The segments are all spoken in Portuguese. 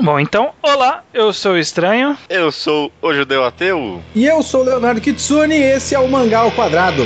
Bom, então, olá, eu sou o Estranho. Eu sou o Judeu Ateu. E eu sou o Leonardo Kitsune e esse é o Mangá ao Quadrado.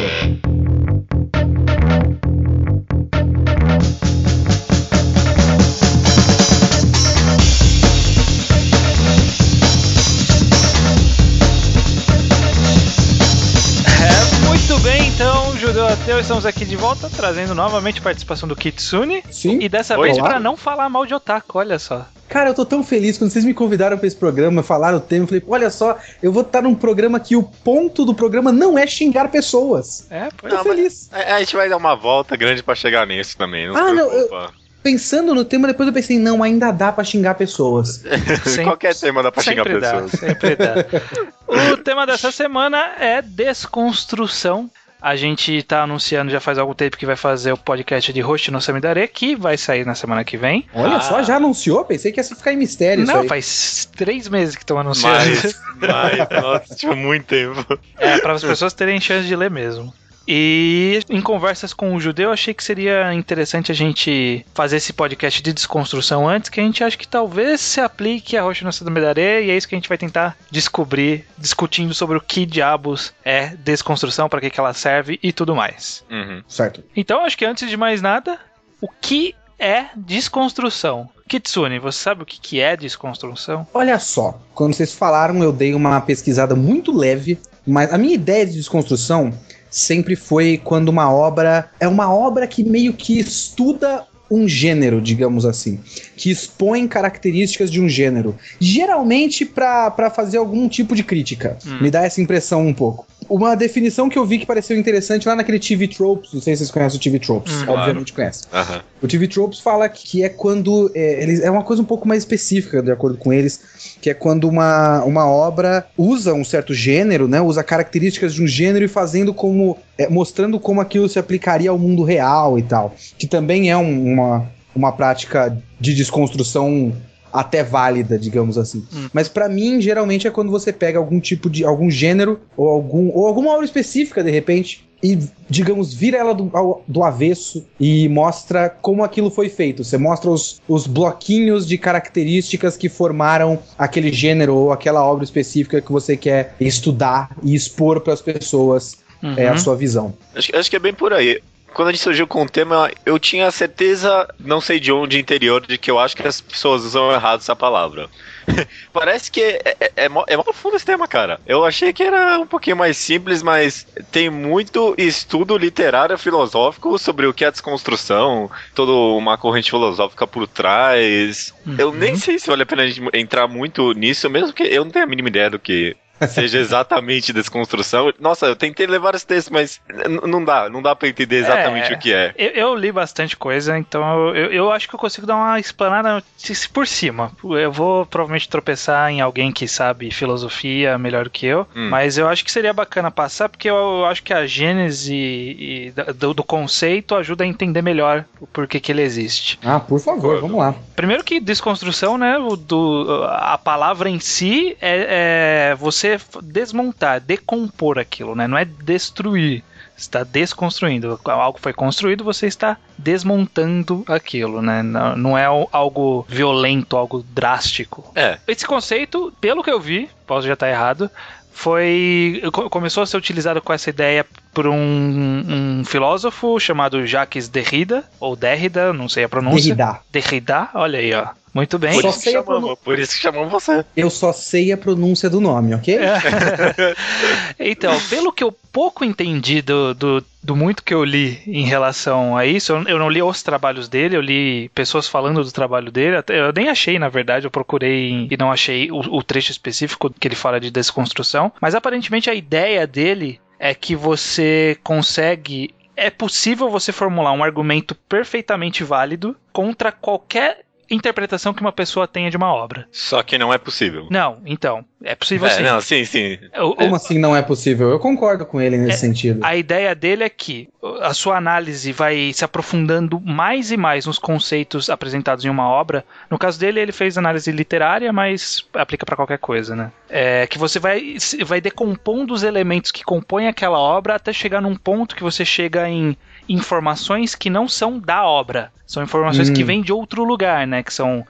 Muito bem, então, Judeu Ateu, estamos aqui de volta, trazendo novamente a participação do Kitsune. Sim. E dessa vez para não falar mal de otaku, olha só. Cara, eu tô tão feliz quando vocês me convidaram pra esse programa, falaram o tema, eu falei, olha só, eu vou estar num programa que o ponto do programa não é xingar pessoas. Tô feliz. A gente vai dar uma volta grande pra chegar nisso também, Pensando no tema, depois eu pensei, não, ainda dá pra xingar pessoas. Qualquer tema dá pra xingar pessoas. Sempre dá. O tema dessa semana é desconstrução. A gente tá anunciando já faz algum tempo que vai fazer o podcast de Hoshi no Samidare, que vai sair na semana que vem. Olha só, já anunciou? Pensei que ia ficar em mistério. Não, faz 3 meses que estão anunciando. Nossa, tipo, muito tempo. Para as pessoas terem chance de ler mesmo. E em conversas com o Judeu, achei que seria interessante a gente fazer esse podcast de desconstrução antes, que a gente acha que talvez se aplique a Hoshi no Samidare, e é isso que a gente vai tentar descobrir, discutindo sobre o que diabos é desconstrução, para que ela serve e tudo mais. Uhum. Certo. Então, acho que antes de mais nada, o que é desconstrução? Kitsune, você sabe o que é desconstrução? Olha só, quando vocês falaram, eu dei uma pesquisada muito leve, mas a minha ideia de desconstrução sempre foi quando uma obra é uma obra que meio que estuda um gênero, digamos assim, que expõe características de um gênero, geralmente para fazer algum tipo de crítica. Me dá essa impressão um pouco. Uma definição que eu vi que pareceu interessante lá naquele TV Tropes, não sei se vocês conhecem o TV Tropes, obviamente conhecem. Uhum. O TV Tropes fala que é quando, é uma coisa um pouco mais específica, de acordo com eles, que é quando uma obra usa um certo gênero, né, usa características de um gênero e fazendo como, mostrando como aquilo se aplicaria ao mundo real e tal, que também é uma prática de desconstrução até válida, digamos assim. Mas pra mim, geralmente é quando você pega algum tipo de algum gênero ou alguma obra específica, de repente, e, digamos, vira ela do avesso e mostra como aquilo foi feito. Você mostra os bloquinhos de características que formaram aquele gênero ou aquela obra específica que você quer estudar e expor para as pessoas a sua visão. Acho que é bem por aí. Quando a gente surgiu com o tema, eu tinha certeza, não sei de onde, interior, de que eu acho que as pessoas usam errado essa palavra. Parece que é mó profundo esse tema, cara. Eu achei que era um pouquinho mais simples, mas tem muito estudo literário filosófico sobre o que é desconstrução, toda uma corrente filosófica por trás. Eu nem sei se vale a pena a gente entrar muito nisso, mesmo que eu não tenho a mínima ideia do que seja exatamente desconstrução. Nossa, eu tentei levar esse texto, mas não dá pra entender exatamente o que é. Eu li bastante coisa, então eu acho que eu consigo dar uma explanada por cima. Eu vou provavelmente tropeçar em alguém que sabe filosofia melhor do que eu, mas eu acho que seria bacana passar, porque eu acho que a gênese do conceito ajuda a entender melhor o porquê que ele existe. Por favor, vamos lá. Primeiro que desconstrução, né, a palavra em si é você desmontar, decompor aquilo, né? Não é destruir. Você está desconstruindo. Algo foi construído, você está desmontando aquilo, né? Não é algo violento, algo drástico. Esse conceito, pelo que eu vi, posso já estar errado, começou a ser utilizado com essa ideia por um filósofo chamado Jacques Derrida, ou Derrida, não sei a pronúncia. Derrida, olha aí, ó. Muito bem. Por isso que chamamos você. Eu só sei a pronúncia do nome, ok? Então, pelo que eu pouco entendi do muito que eu li em relação a isso, eu não li os trabalhos dele, eu li pessoas falando do trabalho dele, eu nem achei, na verdade, eu procurei e não achei o trecho específico que ele fala de desconstrução, mas aparentemente a ideia dele é que você consegue... É possível você formular um argumento perfeitamente válido contra qualquer interpretação que uma pessoa tenha de uma obra. Só que não é possível. Não, então, é possível sim. Não, sim. Como assim não é possível? Eu concordo com ele nesse sentido. A ideia dele é que a sua análise vai se aprofundando mais e mais nos conceitos apresentados em uma obra. No caso dele, ele fez análise literária, mas aplica para qualquer coisa, né? Que você vai decompondo os elementos que compõem aquela obra até chegar num ponto que você chega em informações que não são da obra. São informações que vêm de outro lugar, né? Que são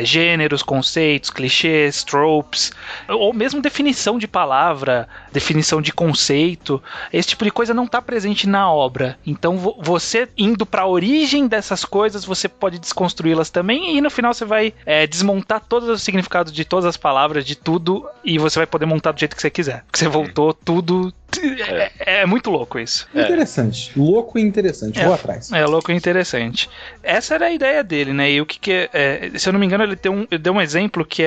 gêneros, conceitos, clichês, tropes, ou mesmo definição de palavra, definição de conceito. Esse tipo de coisa não está presente na obra. Então, você indo para a origem dessas coisas, você pode desconstruí-las também, e no final você vai desmontar todos os significados de todas as palavras, de tudo, e você vai poder montar do jeito que você quiser. Porque você voltou tudo... É muito louco isso. Interessante. Louco e interessante. Vou atrás. É louco e interessante. Essa era a ideia dele, né? E o que se eu não me engano, ele deu um exemplo que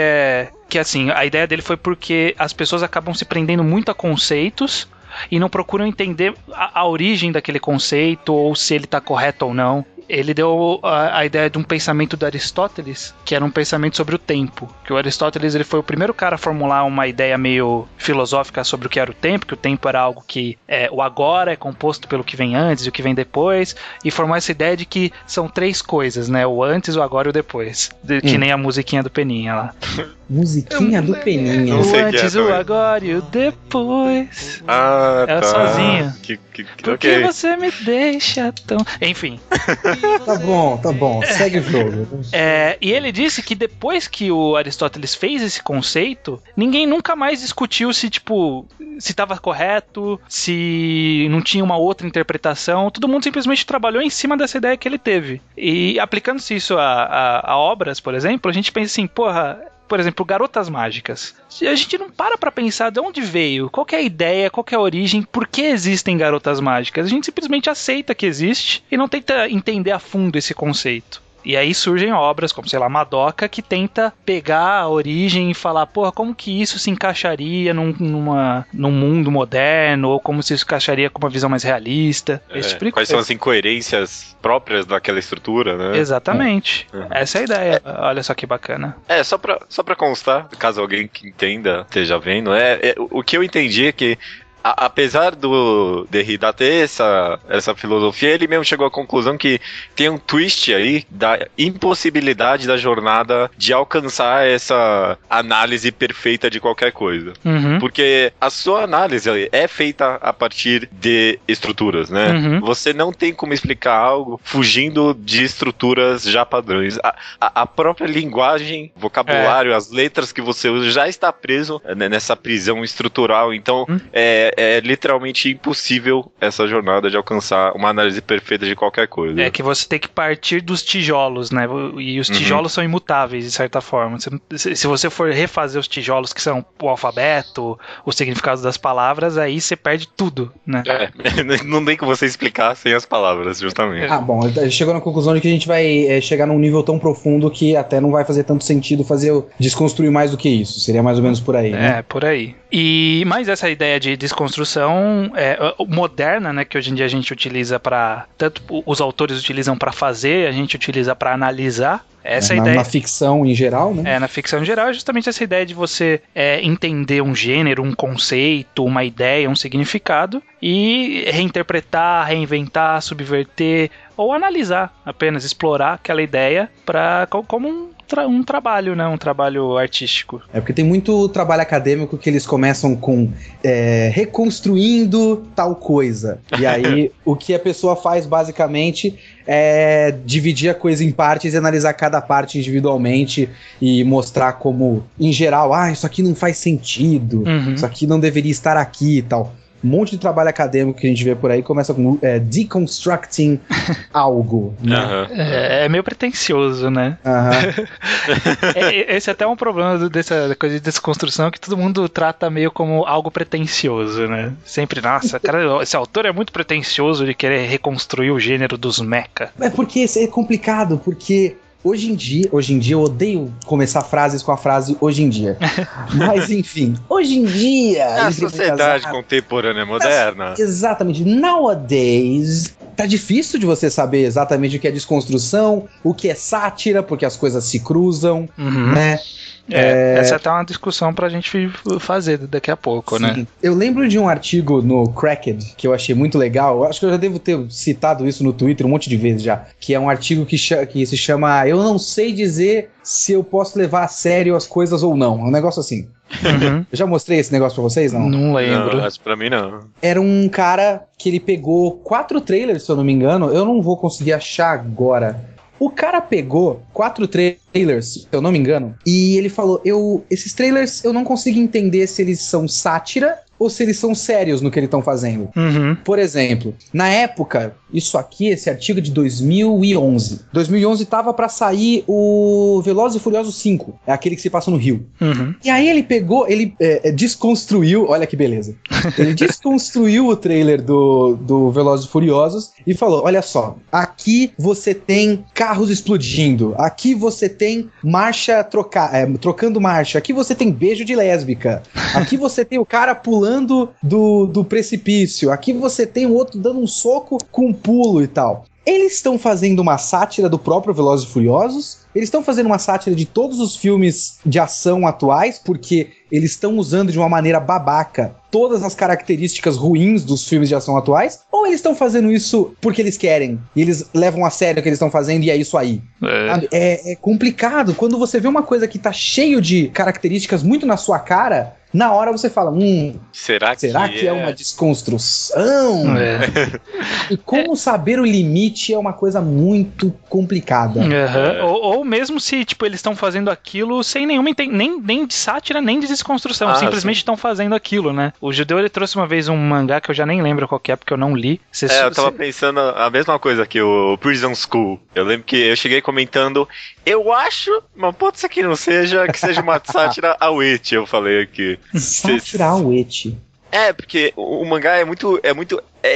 assim, a ideia dele foi porque as pessoas acabam se prendendo muito a conceitos e não procuram entender a origem daquele conceito ou se ele está correto ou não. Ele deu a ideia de um pensamento do Aristóteles, que era um pensamento sobre o tempo. Que o Aristóteles ele foi o primeiro cara a formular uma ideia meio filosófica sobre o que era o tempo, que o tempo era algo que o agora é composto pelo que vem antes e o que vem depois, e formou essa ideia de que são 3 coisas, né? O antes, o agora e o depois. Que nem a musiquinha do Peninha lá. Musiquinha do Peninha. O antes, o agora e o depois. Ah, tá. Sozinho. Por que ok. você me deixa tão... Enfim. Tá bom. Segue o jogo. E ele disse que depois que o Aristóteles fez esse conceito, ninguém nunca mais discutiu se estava correto, se não tinha uma outra interpretação. Todo mundo simplesmente trabalhou em cima dessa ideia que ele teve. E aplicando-se isso a obras, por exemplo, a gente pensa assim, por exemplo, Garotas Mágicas. A gente não para pensar de onde veio, qual que é a ideia, qual que é a origem, por que existem garotas mágicas. A gente simplesmente aceita que existe e não tenta entender a fundo esse conceito. E aí surgem obras como, sei lá, Madoka, que tenta pegar a origem e falar, como que isso se encaixaria num mundo moderno, ou como se isso encaixaria com uma visão mais realista. Esse tipo de quais são as incoerências próprias daquela estrutura, né? Exatamente. Essa é a ideia. Olha só que bacana. Só pra constar, caso alguém que entenda esteja vendo, o que eu entendi é que apesar do Derrida ter essa filosofia, ele mesmo chegou à conclusão que tem um twist aí da impossibilidade da jornada de alcançar essa análise perfeita de qualquer coisa. Porque a sua análise é feita a partir de estruturas, né? Você não tem como explicar algo fugindo de estruturas já padrões. A própria linguagem, vocabulário, as letras que você usa já está preso nessa prisão estrutural. Então, é literalmente impossível essa jornada de alcançar uma análise perfeita de qualquer coisa. É que você tem que partir dos tijolos, né? E os tijolos são imutáveis, de certa forma. Se você for refazer os tijolos, que são o alfabeto, os significados das palavras, aí você perde tudo, né? Não tem como você explicar sem as palavras, justamente. Bom, chegou na conclusão de que a gente vai chegar num nível tão profundo que até não vai fazer tanto sentido desconstruir mais do que isso. Seria mais ou menos por aí, né? Por aí. Mas essa ideia de desconstrução moderna, né, que hoje em dia a gente utiliza tanto os autores utilizam para fazer, a gente utiliza para analisar. Na ficção em geral, né? Na ficção em geral é justamente essa ideia de você entender um gênero, um conceito, uma ideia, um significado e reinterpretar, reinventar, subverter ou analisar, apenas explorar aquela ideia como um trabalho, né? Um trabalho artístico. Porque tem muito trabalho acadêmico que eles começam com reconstruindo tal coisa. E aí o que a pessoa faz basicamente é dividir a coisa em partes e analisar cada parte individualmente e mostrar como, em geral, isso aqui não faz sentido, isso aqui não deveria estar aqui e tal. Um monte de trabalho acadêmico que a gente vê por aí começa com deconstructing algo, né? É meio pretencioso, né? Esse é até um problema dessa coisa de desconstrução, que todo mundo trata meio como algo pretencioso, né? Sempre, nossa, cara, esse autor é muito pretencioso de querer reconstruir o gênero dos mecha. Porque isso é complicado, porque hoje em dia eu odeio começar frases com a frase hoje em dia. Mas enfim, hoje em dia... A sociedade contemporânea moderna. Exatamente. Nowadays, tá difícil de você saber exatamente o que é desconstrução, o que é sátira, porque as coisas se cruzam, né? Essa é até uma discussão pra gente fazer daqui a pouco, né? Eu lembro de um artigo no Cracked que eu achei muito legal. Acho que eu já devo ter citado isso no Twitter um monte de vezes já. Que é um artigo que se chama Eu Não Sei Dizer se eu posso levar a sério as coisas ou não. Um negócio assim. Uhum. Eu já mostrei esse negócio pra vocês, não? Não lembro. Não, mas pra mim não. Era um cara que ele pegou 4 trailers, se eu não me engano. Eu não vou conseguir achar agora. O cara pegou 4 trailers, se eu não me engano, e ele falou, esses trailers eu não consigo entender se eles são sátira ou se eles são sérios no que eles estão fazendo. Uhum. Por exemplo, na época, esse artigo de 2011. 2011 tava pra sair o Velozes e Furiosos 5, é aquele que se passa no Rio. Uhum. E aí ele pegou, desconstruiu, olha que beleza, ele desconstruiu o trailer do Velozes e Furiosos e falou, olha só, aqui você tem carros explodindo, aqui você tem marcha trocando marcha, aqui você tem beijo de lésbica, aqui você tem o cara pulando do precipício, aqui você tem o outro dando um soco com um pulo e tal. Eles estão fazendo uma sátira do próprio Velozes e Furiosos, eles estão fazendo uma sátira de todos os filmes de ação atuais, porque eles estão usando de uma maneira babaca todas as características ruins dos filmes de ação atuais, ou eles estão fazendo isso porque eles querem, e eles levam a sério o que eles estão fazendo e é isso aí. É complicado, quando você vê uma coisa que tá cheio de características muito na sua cara, na hora você fala, será que é uma desconstrução? E como saber o limite é uma coisa muito complicada. Ou mesmo se tipo, eles estão fazendo aquilo sem nenhuma nem de sátira, nem de desconstrução, simplesmente estão fazendo aquilo, né? O Judeu, ele trouxe uma vez um mangá que eu já nem lembro qual que é, porque eu não li. Eu tava pensando a mesma coisa que o Prison School. Eu lembro que eu cheguei comentando, eu acho, mas pode ser que não seja, que seja uma sátira ao It, eu falei aqui. Sátira ao It. Porque o mangá é muito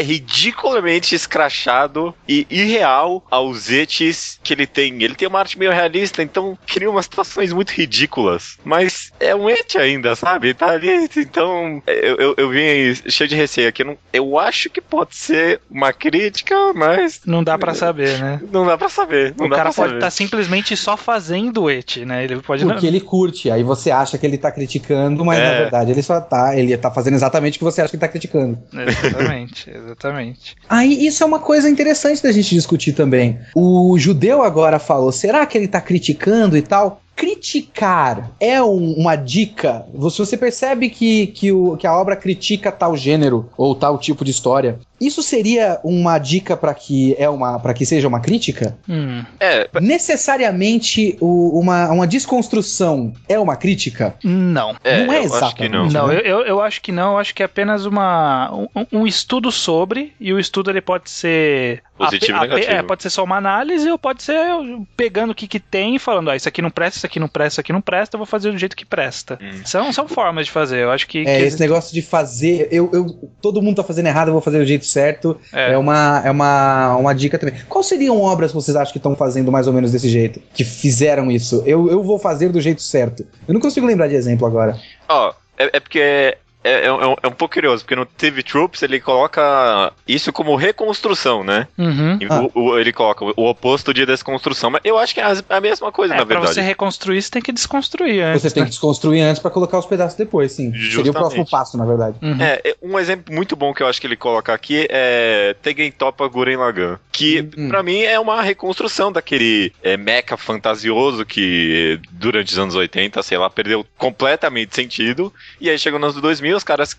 ridiculamente escrachado e irreal aos etes que ele tem. Ele tem uma arte meio realista, então cria umas situações muito ridículas. Mas é um ete ainda, sabe? Tá ali, então eu vim cheio de receio aqui. Eu acho que pode ser uma crítica, mas... Não dá pra saber, né? Não dá pra saber. O cara pode estar simplesmente só fazendo o ete, né? Ele pode porque ele curte, aí você acha que ele tá criticando, mas na verdade ele tá fazendo exatamente o que você acha que ele tá criticando. Exatamente. Aí isso é uma coisa interessante da gente discutir também. O Judeu agora falou, será que ele tá criticando e tal? Criticar é uma dica? Você percebe que a obra critica tal gênero ou tal tipo de história? Isso seria uma dica para que seja uma crítica? Necessariamente uma desconstrução é uma crítica? Não. Não é exatamente. Não, eu acho que não. Eu acho que é apenas um estudo sobre, e o estudo ele pode ser positivo e negativo. Pode ser só uma análise, ou pode ser pegando o que tem e falando, isso aqui não presta, isso aqui não presta, isso aqui não presta, eu vou fazer do jeito que presta. São formas de fazer, eu acho que... esse negócio de fazer, todo mundo tá fazendo errado, eu vou fazer do jeito certo, é uma dica também. Quais seriam obras que vocês acham que estão fazendo mais ou menos desse jeito? Que fizeram isso? Eu vou fazer do jeito certo. Eu não consigo lembrar de exemplo agora. É porque... É um pouco curioso, porque no TV Troops ele coloca isso como reconstrução, né? Ele coloca o oposto de desconstrução, mas eu acho que é a mesma coisa, na verdade. Pra você reconstruir, você tem que desconstruir antes. Você tem que desconstruir antes pra colocar os pedaços depois, sim. Justamente. Seria o próximo passo, na verdade. Um exemplo muito bom que eu acho que ele coloca aqui é Tengen Toppa Gurren Lagann, que pra mim é uma reconstrução daquele mecha fantasioso que durante os anos 80, sei lá, perdeu completamente sentido, e aí chegou nos 2000, os caras...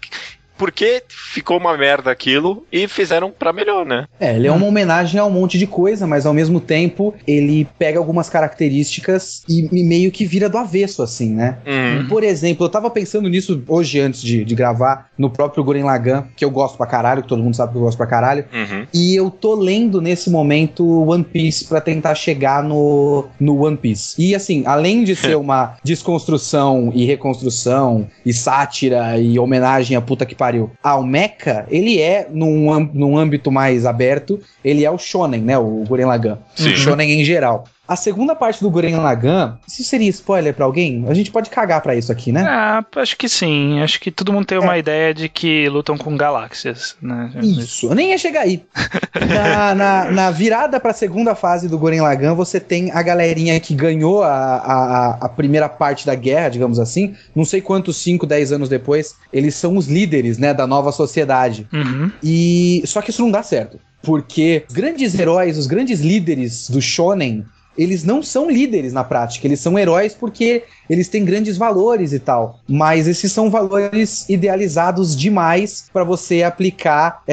Porque ficou uma merda aquilo e fizeram pra melhor, né? Ele é uma homenagem a um monte de coisa, mas ao mesmo tempo ele pega algumas características e meio que vira do avesso, assim, né? Por exemplo, eu tava pensando nisso hoje antes de gravar, no próprio Gurren Lagann, que eu gosto pra caralho, que todo mundo sabe que eu gosto pra caralho, e eu tô lendo nesse momento One Piece pra tentar chegar no One Piece. E assim, além de ser uma desconstrução e reconstrução e sátira e homenagem a puta que pariu ao mecha, ele é num âmbito mais aberto, ele é o shonen, né, o Gurren Lagann, o shonen em geral. A segunda parte do Gurren Lagann, isso seria spoiler pra alguém? A gente pode cagar pra isso aqui, né? Acho que sim. Acho que todo mundo tem uma ideia de que lutam com galáxias, né? Isso, eu nem ia chegar aí. Na virada pra segunda fase do Gurren Lagann, você tem a galerinha que ganhou a primeira parte da guerra, digamos assim. Não sei quantos, 5, 10 anos depois, eles são os líderes, né, da nova sociedade. Só que isso não dá certo. Porque os grandes heróis, os grandes líderes do shonen, eles não são líderes na prática, eles são heróis porque eles têm grandes valores e tal, mas esses são valores idealizados demais para você aplicar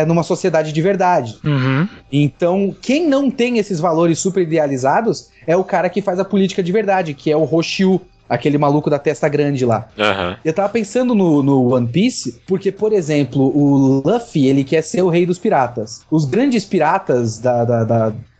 numa sociedade de verdade. Uhum. Então, quem não tem esses valores super idealizados é o cara que faz a política de verdade, que é o Roshiu, aquele maluco da testa grande lá. Uhum. Eu tava pensando no One Piece, porque, por exemplo, o Luffy, ele quer ser o rei dos piratas. Os grandes piratas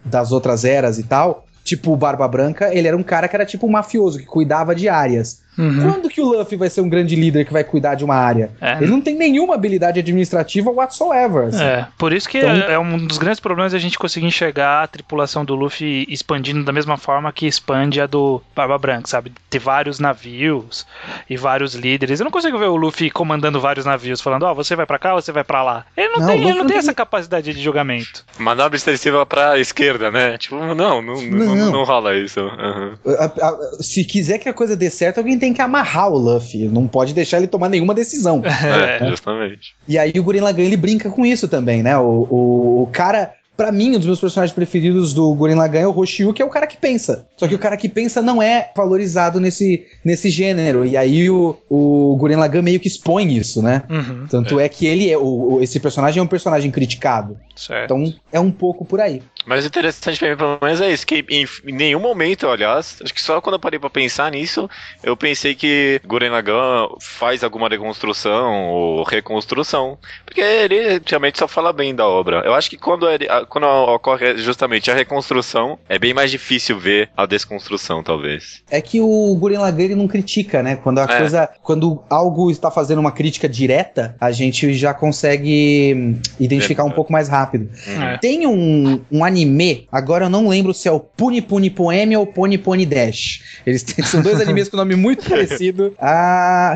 das outras eras e tal, tipo o Barba Branca, ele era um cara que era tipo um mafioso, que cuidava de áreas. Uhum. Quando que o Luffy vai ser um grande líder que vai cuidar de uma área? Ele não tem nenhuma habilidade administrativa whatsoever. Assim. Por isso que então, é um dos grandes problemas a gente conseguir enxergar a tripulação do Luffy expandindo da mesma forma que expande a do Barba Branca, sabe? Ter vários navios e vários líderes. Eu não consigo ver o Luffy comandando vários navios, falando, você vai pra cá, você vai pra lá. Ele não tem essa capacidade de julgamento. Manobra extensiva pra esquerda, né? Tipo, não rola isso. Uhum. Se quiser que a coisa dê certo, alguém tem que amarrar o Luffy, não pode deixar ele tomar nenhuma decisão. Justamente. E aí o Gurren Lagann, ele brinca com isso também, né? O cara, pra mim, um dos meus personagens preferidos do Gurren Lagann é o Roshiu, que é o cara que pensa. Só que o cara que pensa não é valorizado nesse gênero. E aí o Gurren Lagann meio que expõe isso, né? Uhum. Tanto é que ele esse personagem é um personagem criticado. Certo. Então é um pouco por aí. Mas o interessante pra mim, pelo menos, é isso, que em nenhum momento, aliás, acho que só quando eu parei pra pensar nisso, eu pensei que Gurren Lagann faz alguma reconstrução ou reconstrução, porque ele realmente só fala bem da obra. Eu acho que quando ocorre justamente a reconstrução, é bem mais difícil ver a desconstrução, talvez. É que o Gurren Lagann, ele não critica, né? Quando algo está fazendo uma crítica direta, a gente já consegue identificar um pouco mais rápido. Tem um anime, agora eu não lembro se é o Puni Puni Poeme ou Pony Pony Dash. São dois animes com nome muito parecido.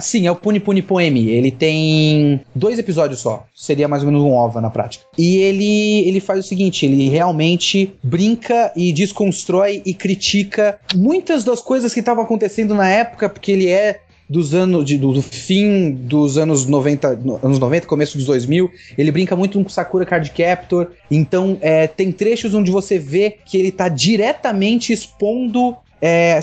Sim, é o Puni Puni Poeme. Ele tem 2 episódios só. Seria mais ou menos um OVA na prática. E ele faz o seguinte, ele realmente brinca e desconstrói e critica muitas das coisas que estavam acontecendo na época, porque ele é do fim dos anos 90, começo dos 2000, ele brinca muito com Sakura Card Captor, então tem trechos onde você vê que ele tá diretamente expondo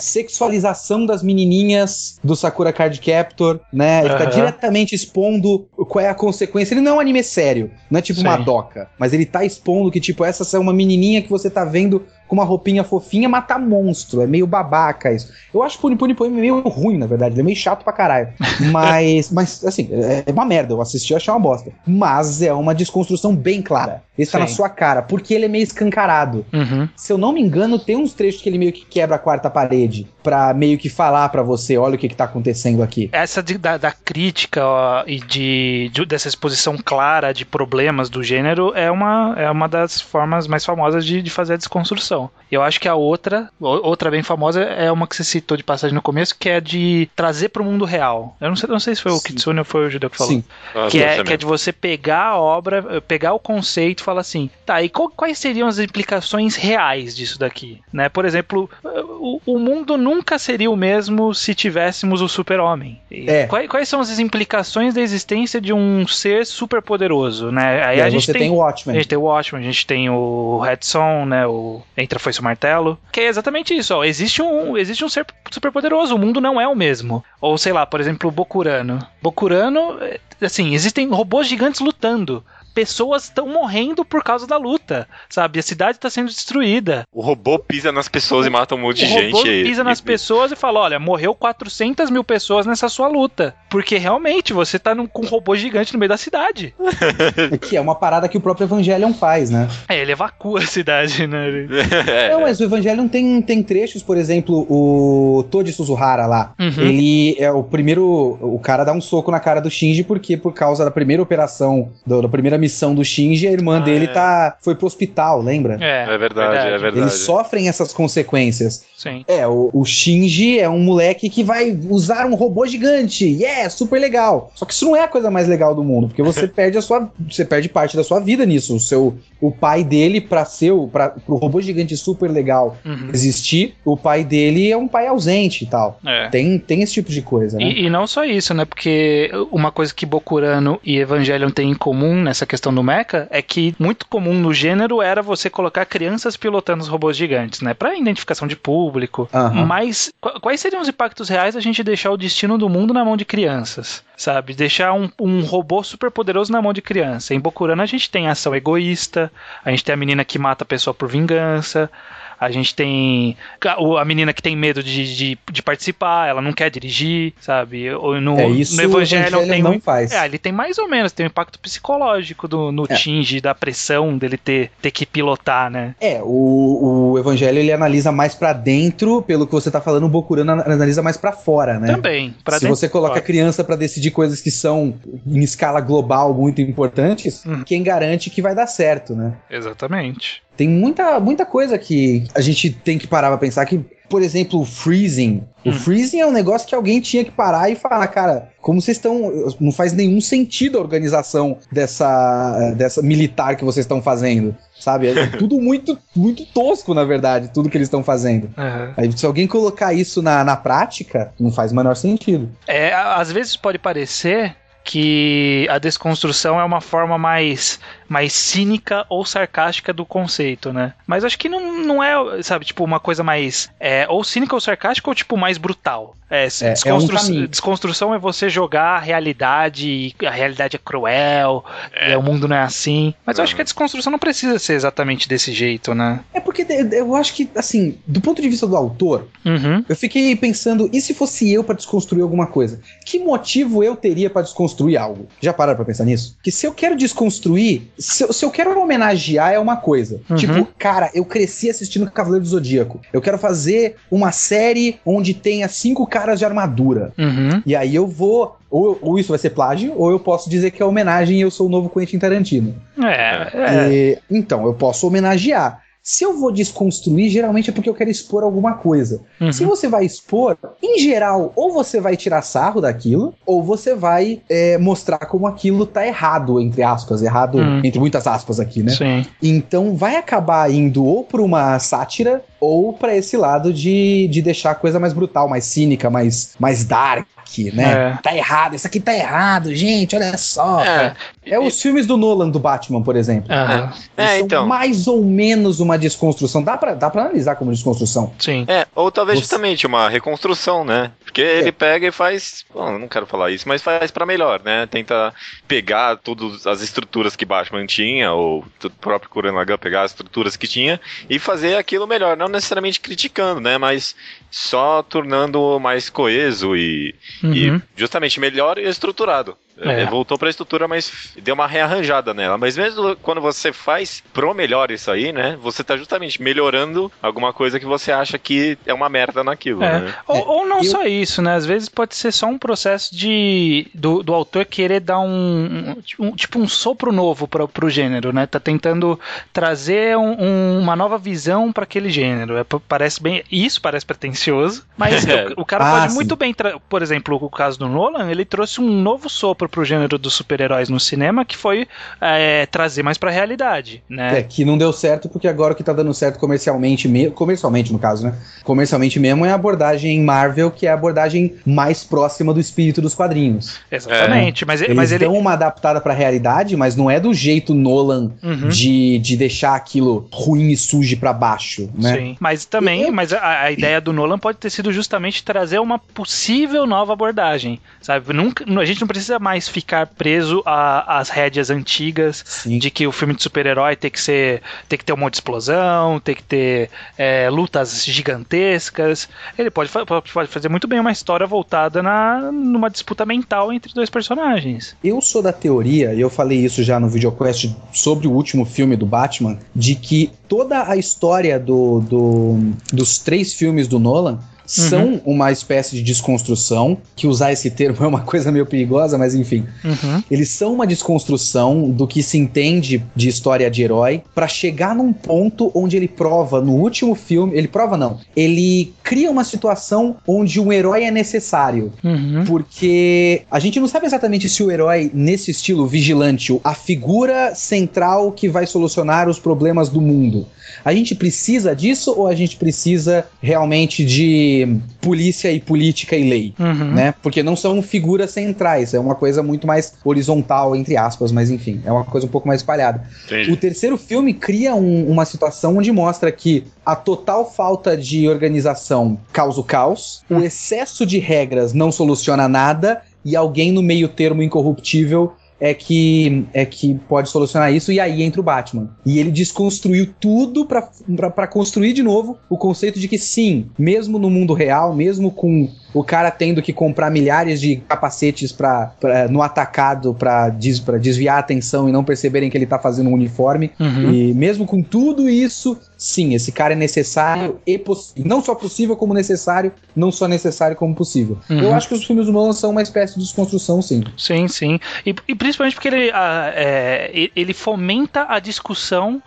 sexualização das menininhas do Sakura Card Captor, né? Ele tá diretamente expondo qual é a consequência. Ele não é um anime sério, não é tipo Madoka, mas ele tá expondo que, tipo, essa é uma menininha que você tá vendo com uma roupinha fofinha matar monstro. É meio babaca isso. Eu acho Puni Puni Poeme meio ruim, na verdade. Ele é meio chato pra caralho. Mas assim, é uma merda. Eu assisti e achei uma bosta. Mas é uma desconstrução bem clara. Ele tá na sua cara, porque ele é meio escancarado. Uhum. Se eu não me engano, tem uns trechos que ele meio que quebra a quarta parede pra meio que falar pra você, olha o que tá acontecendo aqui. Essa da crítica e dessa exposição clara de problemas do gênero é uma das formas mais famosas de fazer a desconstrução. Eu acho que a outra bem famosa é uma que você citou de passagem no começo, que é de trazer pro mundo real. Eu não sei se foi o Kitsune ou foi o Judeu que falou. Sim. Que é de você pegar a obra, pegar o conceito e falar assim, tá, e quais seriam as implicações reais disso daqui? Né? Por exemplo, o mundo nunca seria o mesmo se tivéssemos o Super-Homem. Quais são as implicações da existência de um ser super poderoso? Né? Aí a gente tem o Watchmen. A gente tem o Watchmen, a gente tem o Red Son, né? O Entra Foice o Martelo. Que é exatamente isso, ó. Existe um ser super poderoso, o mundo não é o mesmo. Ou sei lá, por exemplo, o Bokurano. Bokurano, assim, existem robôs gigantes lutando. Pessoas estão morrendo por causa da luta, sabe? A cidade está sendo destruída. O robô pisa nas pessoas e mata um monte de gente. O robô pisa nas pessoas e fala, olha, morreu 400 mil pessoas nessa sua luta. Porque realmente você tá com um robô gigante no meio da cidade. Que é uma parada que o próprio Evangelion faz, né? Ele evacua a cidade, né? Não, mas o Evangelion tem trechos, por exemplo, o Toji Suzuhara lá. Uhum. Ele é o cara dá um soco na cara do Shinji porque por causa da primeira operação, da primeira missão do Shinji, a irmã dele foi pro hospital, lembra? É verdade. Eles sofrem essas consequências. Sim. O Shinji é um moleque que vai usar um robô gigante. super legal. Só que isso não é a coisa mais legal do mundo, porque você perde parte da sua vida nisso. O pai dele, pro robô gigante super legal existir, o pai dele é um pai ausente e tal. Tem esse tipo de coisa, né? E não só isso, né? Porque uma coisa que Bokurano e Evangelion têm em comum nessa questão do mecha é que muito comum no gênero era você colocar crianças pilotando os robôs gigantes, né? Pra identificação de público. Mas quais seriam os impactos reais da gente deixar o destino do mundo na mão de crianças? Sabe? Deixar um robô super poderoso na mão de criança. Em Bokurano a gente tem ação egoísta, a gente tem a menina que mata a pessoa por vingança, a gente tem a menina que tem medo de participar, ela não quer dirigir, sabe? No Evangelion tem não faz. Ele tem mais ou menos, tem um impacto psicológico no Shinji, da pressão dele ter que pilotar, né? O Evangelho ele analisa mais pra dentro, pelo que você tá falando, o Bokurano analisa mais pra fora, né? Também. Se você coloca a criança pra decidir coisas que são em escala global muito importantes, quem garante que vai dar certo, né? Exatamente. Tem muita coisa que a gente tem que parar pra pensar que, por exemplo, o freezing. O freezing é um negócio que alguém tinha que parar e falar, cara, como vocês estão... Não faz nenhum sentido a organização dessa militar que vocês estão fazendo, sabe? É tudo muito, muito tosco, na verdade, tudo que eles estão fazendo. Aí, se alguém colocar isso na prática, não faz o menor sentido. Às vezes pode parecer que a desconstrução é uma forma mais cínica ou sarcástica do conceito, né? Mas acho que não é, sabe, tipo, uma coisa mais ou cínica ou sarcástica ou tipo mais brutal. Desconstrução é você jogar a realidade, e a realidade é cruel, o mundo não é assim. Mas eu acho que a desconstrução não precisa ser exatamente desse jeito, né? É porque eu acho que, assim, do ponto de vista do autor, eu fiquei pensando, e se fosse eu pra desconstruir alguma coisa? Que motivo eu teria pra desconstruir algo? Já pararam pra pensar nisso? Que se eu quero desconstruir, se eu quero homenagear é uma coisa. Tipo, cara, eu cresci assistindo Cavaleiro do Zodíaco. Eu quero fazer uma série onde tenha 5 caras de armadura. E aí eu vou... Ou isso vai ser plágio, ou eu posso dizer que é homenagem e eu sou o novo Quentin Tarantino. Então, eu posso homenagear. Se eu vou desconstruir, geralmente é porque eu quero expor alguma coisa. Se você vai expor, em geral, ou você vai tirar sarro daquilo, ou você vai mostrar como aquilo tá errado, entre aspas. Errado, entre muitas aspas aqui, né? Sim. Então vai acabar indo ou pra uma sátira, ou pra esse lado de deixar a coisa mais brutal, mais cínica, mais dark, né? Tá errado, isso aqui tá errado, gente, olha só. Os filmes do Nolan, do Batman, por exemplo. São então, mais ou menos uma desconstrução. Dá pra analisar como desconstrução. Sim. Ou talvez justamente uma reconstrução, né? Porque ele pega e faz... Bom, não quero falar isso, mas faz pra melhor, né? Tenta pegar todas as estruturas que Batman tinha, ou o próprio Gurren Lagann pegar as estruturas que tinha e fazer aquilo melhor. Não necessariamente criticando, né? Mas só tornando mais coeso e justamente melhor e estruturado. Voltou pra estrutura, mas deu uma rearranjada nela. Mas mesmo quando você faz pro melhor isso aí, né? Você tá justamente melhorando alguma coisa que você acha que é uma merda naquilo, né? Ou não só isso, né? Às vezes pode ser só um processo do autor querer dar tipo um sopro novo pro gênero, né? Tá tentando trazer uma nova visão para aquele gênero. Isso parece pretencioso, mas o cara pode muito bem, por exemplo, o caso do Nolan, ele trouxe um novo sopro pro gênero dos super-heróis no cinema, que foi trazer mais pra realidade, né? Que não deu certo, porque agora o que tá dando certo comercialmente no caso, né? Comercialmente mesmo é a abordagem Marvel, que é a abordagem mais próxima do espírito dos quadrinhos. Exatamente. Mas ele dão uma adaptada pra realidade, mas não é do jeito Nolan de deixar aquilo ruim e sujo pra baixo, né? Sim, mas também, a ideia do Nolan pode ter sido justamente trazer uma possível nova abordagem, sabe? A gente não precisa mais ficar preso às rédeas antigas de que o filme de super-herói tem que ter um monte de explosão, tem que ter lutas gigantescas. Ele pode fazer muito bem uma história voltada numa disputa mental entre dois personagens. Eu sou da teoria, e eu falei isso já no VideoQuest sobre o último filme do Batman, de que toda a história dos 3 filmes do Nolan são uma espécie de desconstrução, que usar esse termo é uma coisa meio perigosa, mas enfim. Eles são uma desconstrução do que se entende de história de herói, pra chegar num ponto onde ele prova, no último filme, ele cria uma situação onde um herói é necessário, porque a gente não sabe exatamente se o herói, nesse estilo vigilante, a figura central que vai solucionar os problemas do mundo, a gente precisa disso ou a gente precisa realmente de polícia e política e lei, né? Porque não são figuras centrais, é uma coisa muito mais horizontal, entre aspas, mas enfim, é uma coisa um pouco mais espalhada. Entendi. O terceiro filme cria uma situação onde mostra que a total falta de organização causa o caos, o excesso de regras não soluciona nada e alguém no meio termo incorruptível é que pode solucionar isso, e aí entra o Batman. E ele desconstruiu tudo pra construir de novo o conceito de que sim, mesmo no mundo real, mesmo com o cara tendo que comprar milhares de capacetes no atacado pra desviar a atenção e não perceberem que ele tá fazendo um uniforme, e mesmo com tudo isso, sim, esse cara é necessário e não só possível como necessário, não só necessário como possível. Eu acho que os filmes do Nolan são uma espécie de desconstrução, sim. Sim, sim. E principalmente porque ele fomenta a discussão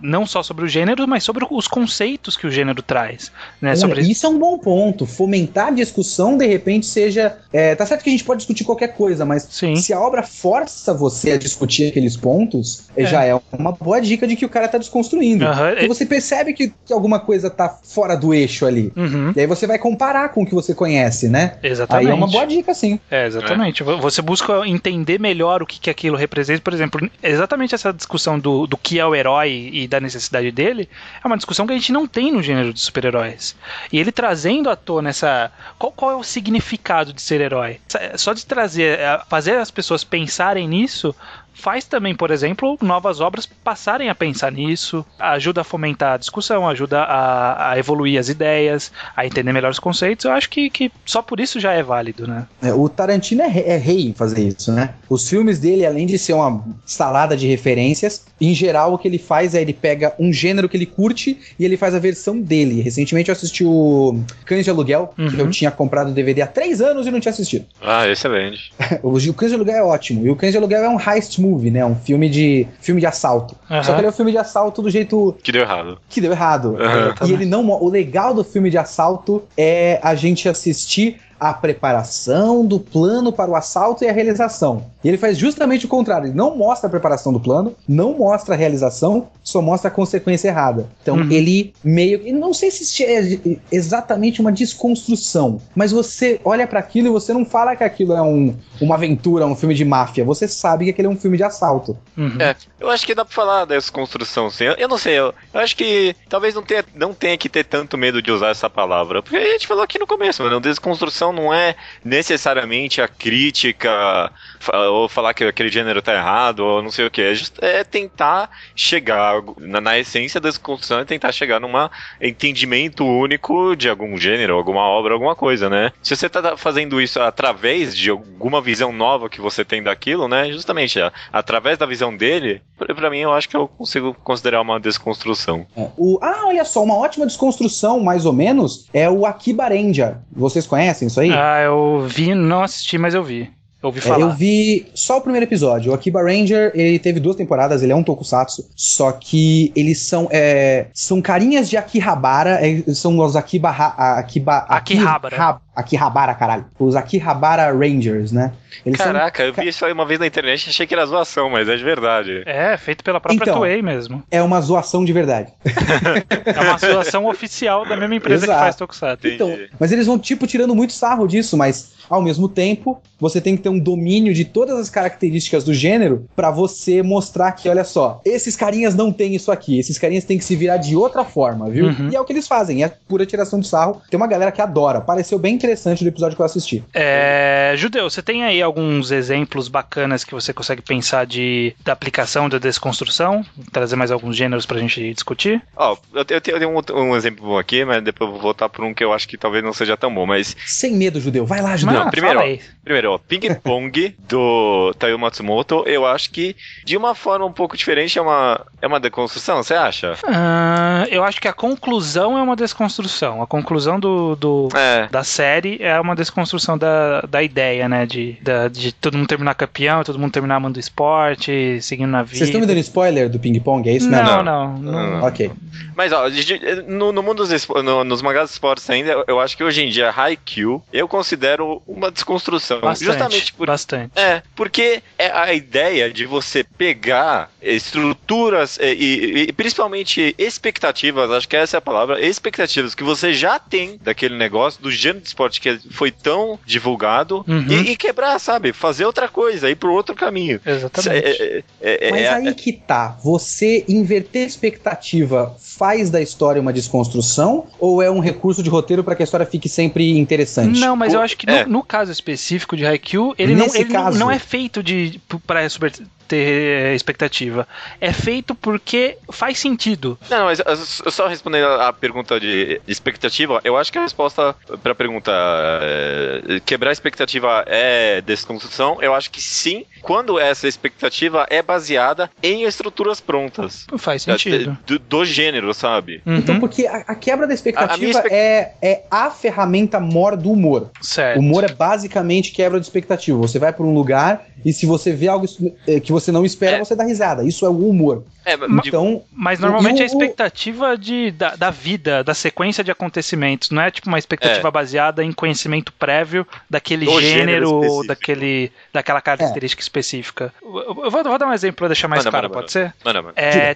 não só sobre o gênero, mas sobre os conceitos que o gênero traz, né? Olha, isso é um bom ponto. Fomentar a discussão, de repente, seja... tá certo que a gente pode discutir qualquer coisa, mas se a obra força você a discutir aqueles pontos, já é uma boa dica de que o cara tá desconstruindo. Porque você percebe que alguma coisa tá fora do eixo ali. E aí você vai comparar com o que você conhece, né? Exatamente. Aí é uma boa dica, sim. Exatamente. Você busca entender melhor o que aquilo representa. Por exemplo, exatamente essa discussão do que é o herói e da necessidade dele, é uma discussão que a gente não tem no gênero de super-heróis. E ele trazendo à tona qual é o significado de ser herói? Só de fazer as pessoas pensarem nisso, faz também, por exemplo, novas obras passarem a pensar nisso, ajuda a fomentar a discussão, ajuda a evoluir as ideias, a entender melhor os conceitos. Eu acho que só por isso já é válido, né? O Tarantino é rei em fazer isso, né? Os filmes dele, além de ser uma salada de referências, em geral o que ele faz é ele pega um gênero que ele curte e ele faz a versão dele. Recentemente eu assisti o Cães de Aluguel, que eu tinha comprado o DVD há 3 anos e não tinha assistido. Excelente. O Cães de Aluguel é ótimo. E o Cães de Aluguel é um heist movie, né? Um filme de assalto. Só que ele é um filme de assalto do jeito... Que deu errado. E ele não... O legal do filme de assalto é a gente assistir a preparação do plano para o assalto e a realização. E ele faz justamente o contrário. Ele não mostra a preparação do plano, não mostra a realização, só mostra a consequência errada. Então ele meio... Não sei se é exatamente uma desconstrução, mas você olha para aquilo e você não fala que aquilo é uma aventura, um filme de máfia. Você sabe que aquele é um filme de assalto. Eu acho que dá pra falar da desconstrução, sim. Eu não sei, eu acho que talvez não tenha que ter tanto medo de usar essa palavra. Porque a gente falou aqui no começo, mano, desconstrução não é necessariamente a crítica ou falar que aquele gênero tá errado ou não sei o que, é tentar chegar na essência da desconstrução, é tentar chegar num entendimento único de algum gênero, alguma obra, alguma coisa, né? Se você tá fazendo isso através de alguma visão nova que você tem daquilo, né, justamente através da visão dele, pra mim eu acho que eu consigo considerar uma desconstrução. Olha só, uma ótima desconstrução, mais ou menos, é o Akiba Ranger. Vocês conhecem isso aí? Eu vi, não assisti, mas eu vi. Eu ouvi falar. Eu vi só o primeiro episódio. O Akiba Ranger, ele teve 2 temporadas, ele é um tokusatsu, só que eles são carinhas de Akihabara, são os Akihabara, caralho. Os Akihabara Rangers, né? Eu vi isso aí uma vez na internet e achei que era zoação, mas é de verdade. Feito pela própria Toei mesmo. É uma zoação de verdade. É uma zoação oficial da mesma empresa que faz tokusatsu. Então, mas eles vão, tirando muito sarro disso, mas ao mesmo tempo, você tem que ter um domínio de todas as características do gênero pra você mostrar que, olha só, esses carinhas não têm isso aqui, esses carinhas têm que se virar de outra forma, viu? E é o que eles fazem, é pura tiração de sarro. Tem uma galera que adora, pareceu bem interessante do episódio que eu assisti. Judeu, você tem aí alguns exemplos bacanas que você consegue pensar da aplicação da desconstrução? Trazer mais alguns gêneros pra gente discutir? Eu tenho um exemplo bom aqui, mas depois eu vou voltar por um que eu acho que talvez não seja tão bom, mas... Sem medo, Judeu. Vai lá, Judeu. Primeiro, Ping Pong do Taiyo Matsumoto, eu acho que de uma forma um pouco diferente é uma deconstrução, você acha? Eu acho que a conclusão é uma desconstrução. A conclusão da série é uma desconstrução da ideia, né? De todo mundo terminar campeão, todo mundo terminar amando esporte, seguindo na vida. Vocês estão me dando spoiler do Ping Pong? É isso mesmo? Não. Ok. Mas, no mundo nos mangás de esportes ainda, eu acho que hoje em dia Haikyuu eu considero uma desconstrução. Justamente por... Bastante. Porque é a ideia de você pegar estruturas e principalmente expectativas, acho que essa é a palavra, expectativas que você já tem daquele negócio, do gênero de esporte que foi tão divulgado, e quebrar, sabe? Fazer outra coisa, ir pro outro caminho. Exatamente. Mas aí que tá, você inverter expectativa faz da história uma desconstrução ou é um recurso de roteiro para que a história fique sempre interessante? Não, mas eu acho que no caso específico de Haikyuu, ele não é feito para ter expectativa. É feito porque faz sentido. Não, mas só respondendo a pergunta de expectativa, eu acho que a resposta pra pergunta quebrar a expectativa é desconstrução, eu acho que sim, quando essa expectativa é baseada em estruturas prontas. Faz sentido. Do gênero, sabe? Então, porque a quebra da expectativa é a ferramenta maior do humor. Certo. O humor é basicamente quebra de expectativa. Você vai pra um lugar e se você vê algo que você não espera, você dá risada. Isso é o humor. Mas normalmente a expectativa da vida, da sequência de acontecimentos, não é tipo uma expectativa baseada em conhecimento prévio daquele gênero ou daquela característica específica. Eu vou dar um exemplo pra deixar mais claro, pode ser?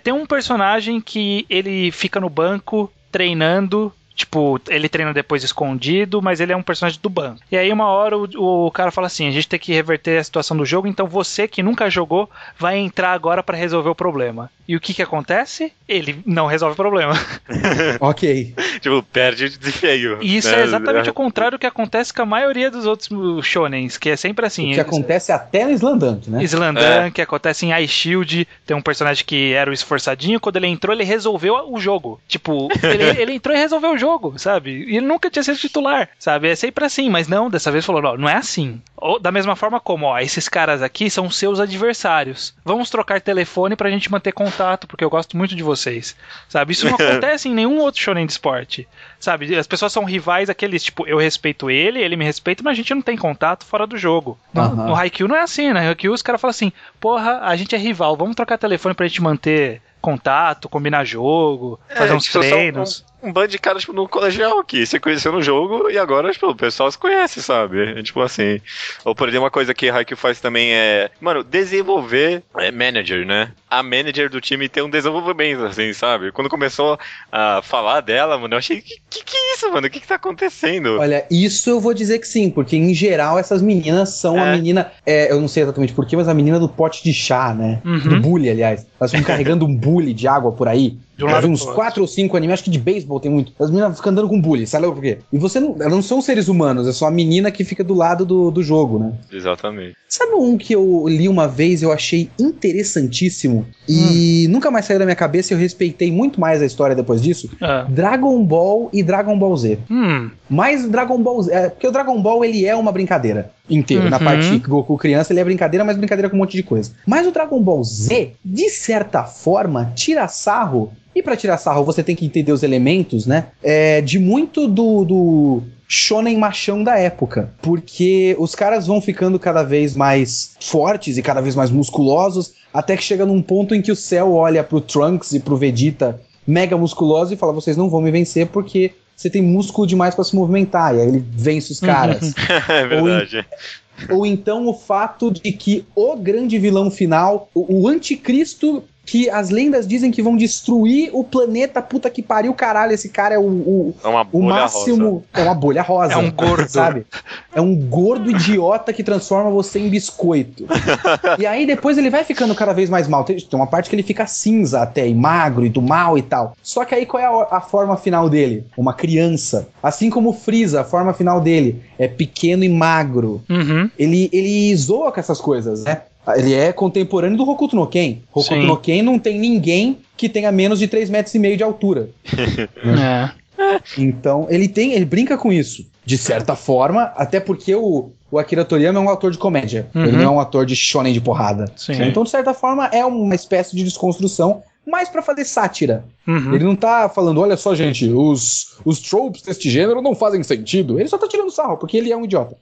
Tem um personagem que ele fica no banco treinando. Tipo, ele treina depois escondido, mas ele é um personagem do banco. E aí uma hora o cara fala assim, a gente tem que reverter a situação do jogo, então você que nunca jogou vai entrar agora pra resolver o problema. E o que acontece? Ele não resolve o problema. Ok. Tipo, perde de feio. E isso é exatamente o contrário do que acontece com a maioria dos outros shonens, que é sempre assim. O que acontece até no Slandunk, né? Slandunk, acontece em Ice Shield, tem um personagem que era o esforçadinho, quando ele entrou, ele resolveu o jogo. Tipo, ele entrou e resolveu o jogo, sabe? E ele nunca tinha sido titular, sabe? É sempre assim, mas não, dessa vez falou, não é assim. Ou, da mesma forma como, esses caras aqui são seus adversários. Vamos trocar telefone pra gente manter contato, porque eu gosto muito de vocês, sabe? Isso não acontece em nenhum outro shonen de esporte, sabe? As pessoas são rivais, aqueles, tipo, eu respeito ele me respeita, mas a gente não tem contato fora do jogo. No Haikyuu não é assim, né? No Haikyuu os caras falam assim, porra, a gente é rival, vamos trocar telefone pra gente manter contato, combinar jogo, fazer uns treinos. Um bando de caras, tipo, no colegial aqui, se conheceu no jogo e agora, tipo, o pessoal se conhece, sabe? Tipo assim. Ou, por exemplo, uma coisa que Haikyuu faz também é, mano, desenvolver manager, né? A manager do time tem um desenvolvimento, assim, sabe? Quando começou a falar dela, mano, eu achei, que é isso, mano? O que tá acontecendo? Olha, isso eu vou dizer que sim, porque em geral essas meninas são a menina, eu não sei exatamente porquê, mas a menina do pote de chá, né? Do bully, aliás. Elas ficam carregando um bully de água por aí. Já vi uns 4 ou 5 animes, acho que de beisebol tem muito. As meninas ficam andando com bully, sabe por quê? E elas não são seres humanos, é só a menina que fica do lado do jogo, né? Exatamente. Sabe um que eu li uma vez, eu achei interessantíssimo e nunca mais saiu da minha cabeça e eu respeitei muito mais a história depois disso? Dragon Ball e Dragon Ball Z. Mas o Dragon Ball Z, porque o Dragon Ball ele é uma brincadeira inteiro. Na parte Goku criança ele é brincadeira, mas brincadeira com um monte de coisa. Mas o Dragon Ball Z, de certa forma, tira sarro. E pra tirar sarro você tem que entender os elementos, né? De muito do shonen machão da época. Porque os caras vão ficando cada vez mais fortes e cada vez mais musculosos, até que chega num ponto em que o Cell olha pro Trunks e pro Vegeta mega musculosos e fala, vocês não vão me vencer porque você tem músculo demais pra se movimentar. E aí ele vence os caras. É verdade. Ou então o fato de que o grande vilão final, o anticristo que as lendas dizem que vão destruir o planeta, puta que pariu, caralho, esse cara é o máximo... Rosa. É uma bolha rosa. É um gordo. Sabe? É um gordo idiota que transforma você em biscoito. E aí depois ele vai ficando cada vez mais mal. Tem uma parte que ele fica cinza até, e magro, e do mal e tal. Só que aí qual é a forma final dele? Uma criança. Assim como o Freeza, a forma final dele é pequeno e magro. Uhum. Ele zoa com essas coisas, né? Ele é contemporâneo do Hokuto no Ken. Hokuto no Ken não tem ninguém que tenha menos de 3,5 metros de altura. Então, ele brinca com isso. De certa forma, até porque o Akira Toriyama é um autor de comédia. Ele não é um autor de shonen de porrada. Então, de certa forma, é uma espécie de desconstrução, mas pra fazer sátira. Ele não tá falando, olha só, gente, os tropes deste gênero não fazem sentido. Ele só tá tirando sarro, porque ele é um idiota.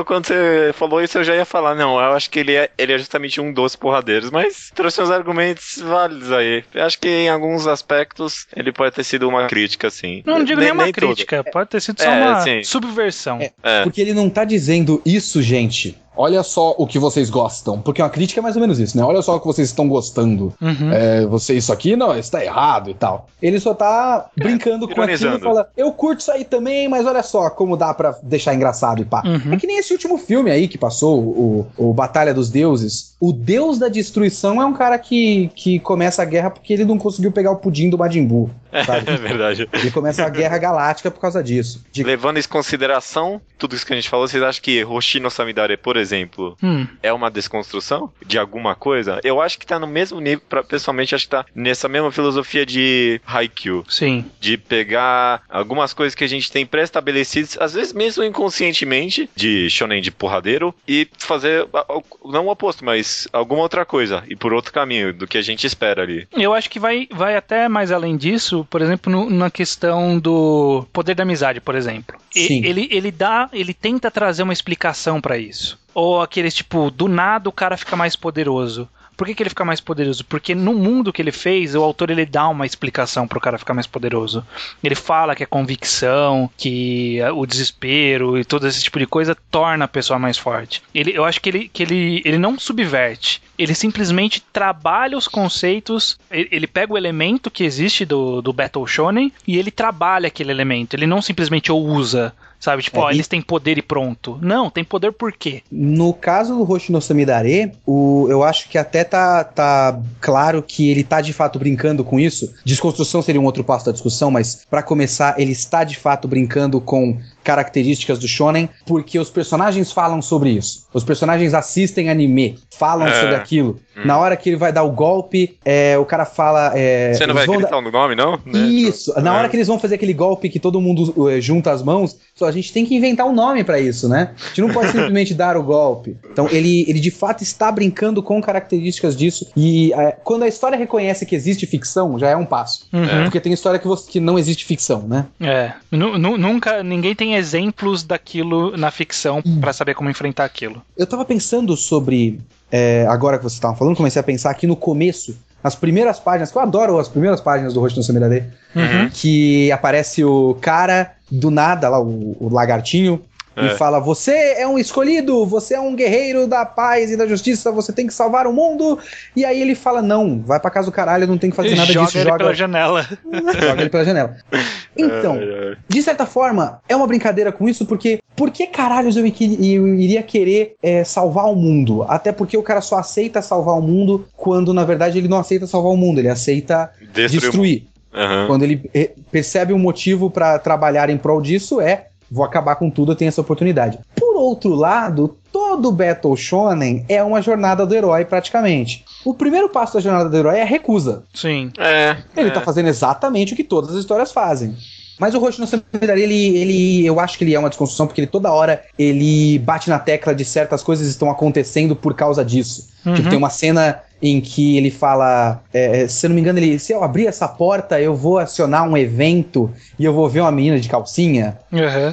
Quando você falou isso, eu já ia falar, não, eu acho que ele é justamente um dos porradeiros, mas trouxe uns argumentos válidos aí. Eu acho que em alguns aspectos ele pode ter sido uma crítica, assim. Não digo nem uma crítica, pode ter sido só uma subversão. Porque ele não tá dizendo isso, gente. Olha só o que vocês gostam. Porque uma crítica é mais ou menos isso, né? Olha só o que vocês estão gostando. Isso aqui, não, isso tá errado e tal. Ele só tá brincando com aquilo e fala, eu curto isso aí também, mas olha só como dá pra deixar engraçado e pá. É que nem esse último filme aí que passou, o Batalha dos Deuses. O Deus da Destruição é um cara que começa a guerra porque ele não conseguiu pegar o pudim do Majin Buu. Sabe? É verdade. Ele começa a Guerra Galáctica por causa disso. Levando em consideração tudo isso que a gente falou, vocês acham que Hoshi no Samidare, por exemplo, é uma desconstrução de alguma coisa? Eu acho que tá no mesmo nível, pessoalmente, acho que tá nessa mesma filosofia de Haikyuu. Sim. De pegar algumas coisas que a gente tem pré-estabelecidas, às vezes mesmo inconscientemente, de shonen de porradeiro, e fazer, não o oposto, mas alguma outra coisa, e por outro caminho, do que a gente espera ali. Eu acho que vai até mais além disso, por exemplo, na questão do poder da amizade, por exemplo. Ele tenta trazer uma explicação pra isso. Ou aqueles tipo, do nada o cara fica mais poderoso. Por que ele fica mais poderoso? Porque no mundo que ele fez, o autor ele dá uma explicação pro cara ficar mais poderoso. Ele fala que a convicção, que o desespero e todo esse tipo de coisa torna a pessoa mais forte. Eu acho que ele não subverte. Ele simplesmente trabalha os conceitos, ele pega o elemento que existe do Battle Shonen e ele trabalha aquele elemento. Ele não simplesmente o usa. Sabe, tipo, eles têm poder e pronto. Não, tem poder por quê? No caso do Hoshi no Samidare, eu acho que até tá claro que ele tá de fato brincando com isso. Desconstrução seria um outro passo da discussão, mas pra começar, ele está de fato brincando com características do shonen, porque os personagens falam sobre isso. Os personagens assistem anime, falam sobre aquilo. Na hora que ele vai dar o golpe, o cara fala... Você não vai gritar o nome, não? Isso. Na hora que eles vão fazer aquele golpe que todo mundo junta as mãos, só a gente tem que inventar um nome pra isso, né? A gente não pode simplesmente dar o golpe. Então ele de fato está brincando com características disso, e quando a história reconhece que existe ficção, já é um passo. Porque tem história que não existe ficção, né? Nunca ninguém tem exemplos daquilo na ficção pra saber como enfrentar aquilo. Eu tava pensando sobre... agora que você estava falando, comecei a pensar aqui no começo, nas primeiras páginas, que eu adoro as primeiras páginas do Hoshi no Samidare, que aparece o cara do nada, lá o lagartinho, e fala, você é um escolhido, você é um guerreiro da paz e da justiça, você tem que salvar o mundo. E aí ele fala, não, vai pra casa do caralho, não tem que fazer nada disso. Joga ele pela janela. Joga ele pela janela. Então, de certa forma, é uma brincadeira com isso, porque por que caralhos eu iria querer salvar o mundo? Até porque o cara só aceita salvar o mundo quando, na verdade, ele não aceita salvar o mundo, ele aceita destruir. Quando ele percebe um motivo pra trabalhar em prol disso, vou acabar com tudo, eu tenho essa oportunidade. Por outro lado, todo Battle Shonen é uma jornada do herói, praticamente. O primeiro passo da jornada do herói é a recusa. Sim. Ele tá fazendo exatamente o que todas as histórias fazem. Mas o Hoshi no Samidare, eu acho que ele é uma desconstrução, porque ele toda hora ele bate na tecla de certas coisas que estão acontecendo por causa disso. Tipo, tem uma cena em que ele fala, se eu não me engano, se eu abrir essa porta, eu vou acionar um evento e eu vou ver uma menina de calcinha,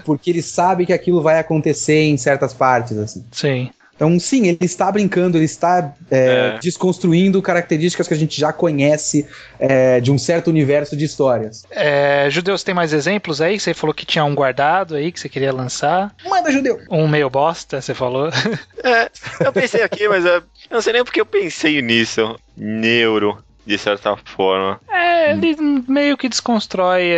porque ele sabe que aquilo vai acontecer em certas partes, assim. Sim. Então, sim, ele está brincando, ele está desconstruindo características que a gente já conhece de um certo universo de histórias. Judeus, tem mais exemplos aí? Você falou que tinha um guardado aí que você queria lançar. Manda, Judeu! Um meio bosta, você falou. Eu pensei aqui, mas eu não sei nem porque eu pensei nisso. Neuro, de certa forma. Ele meio que desconstrói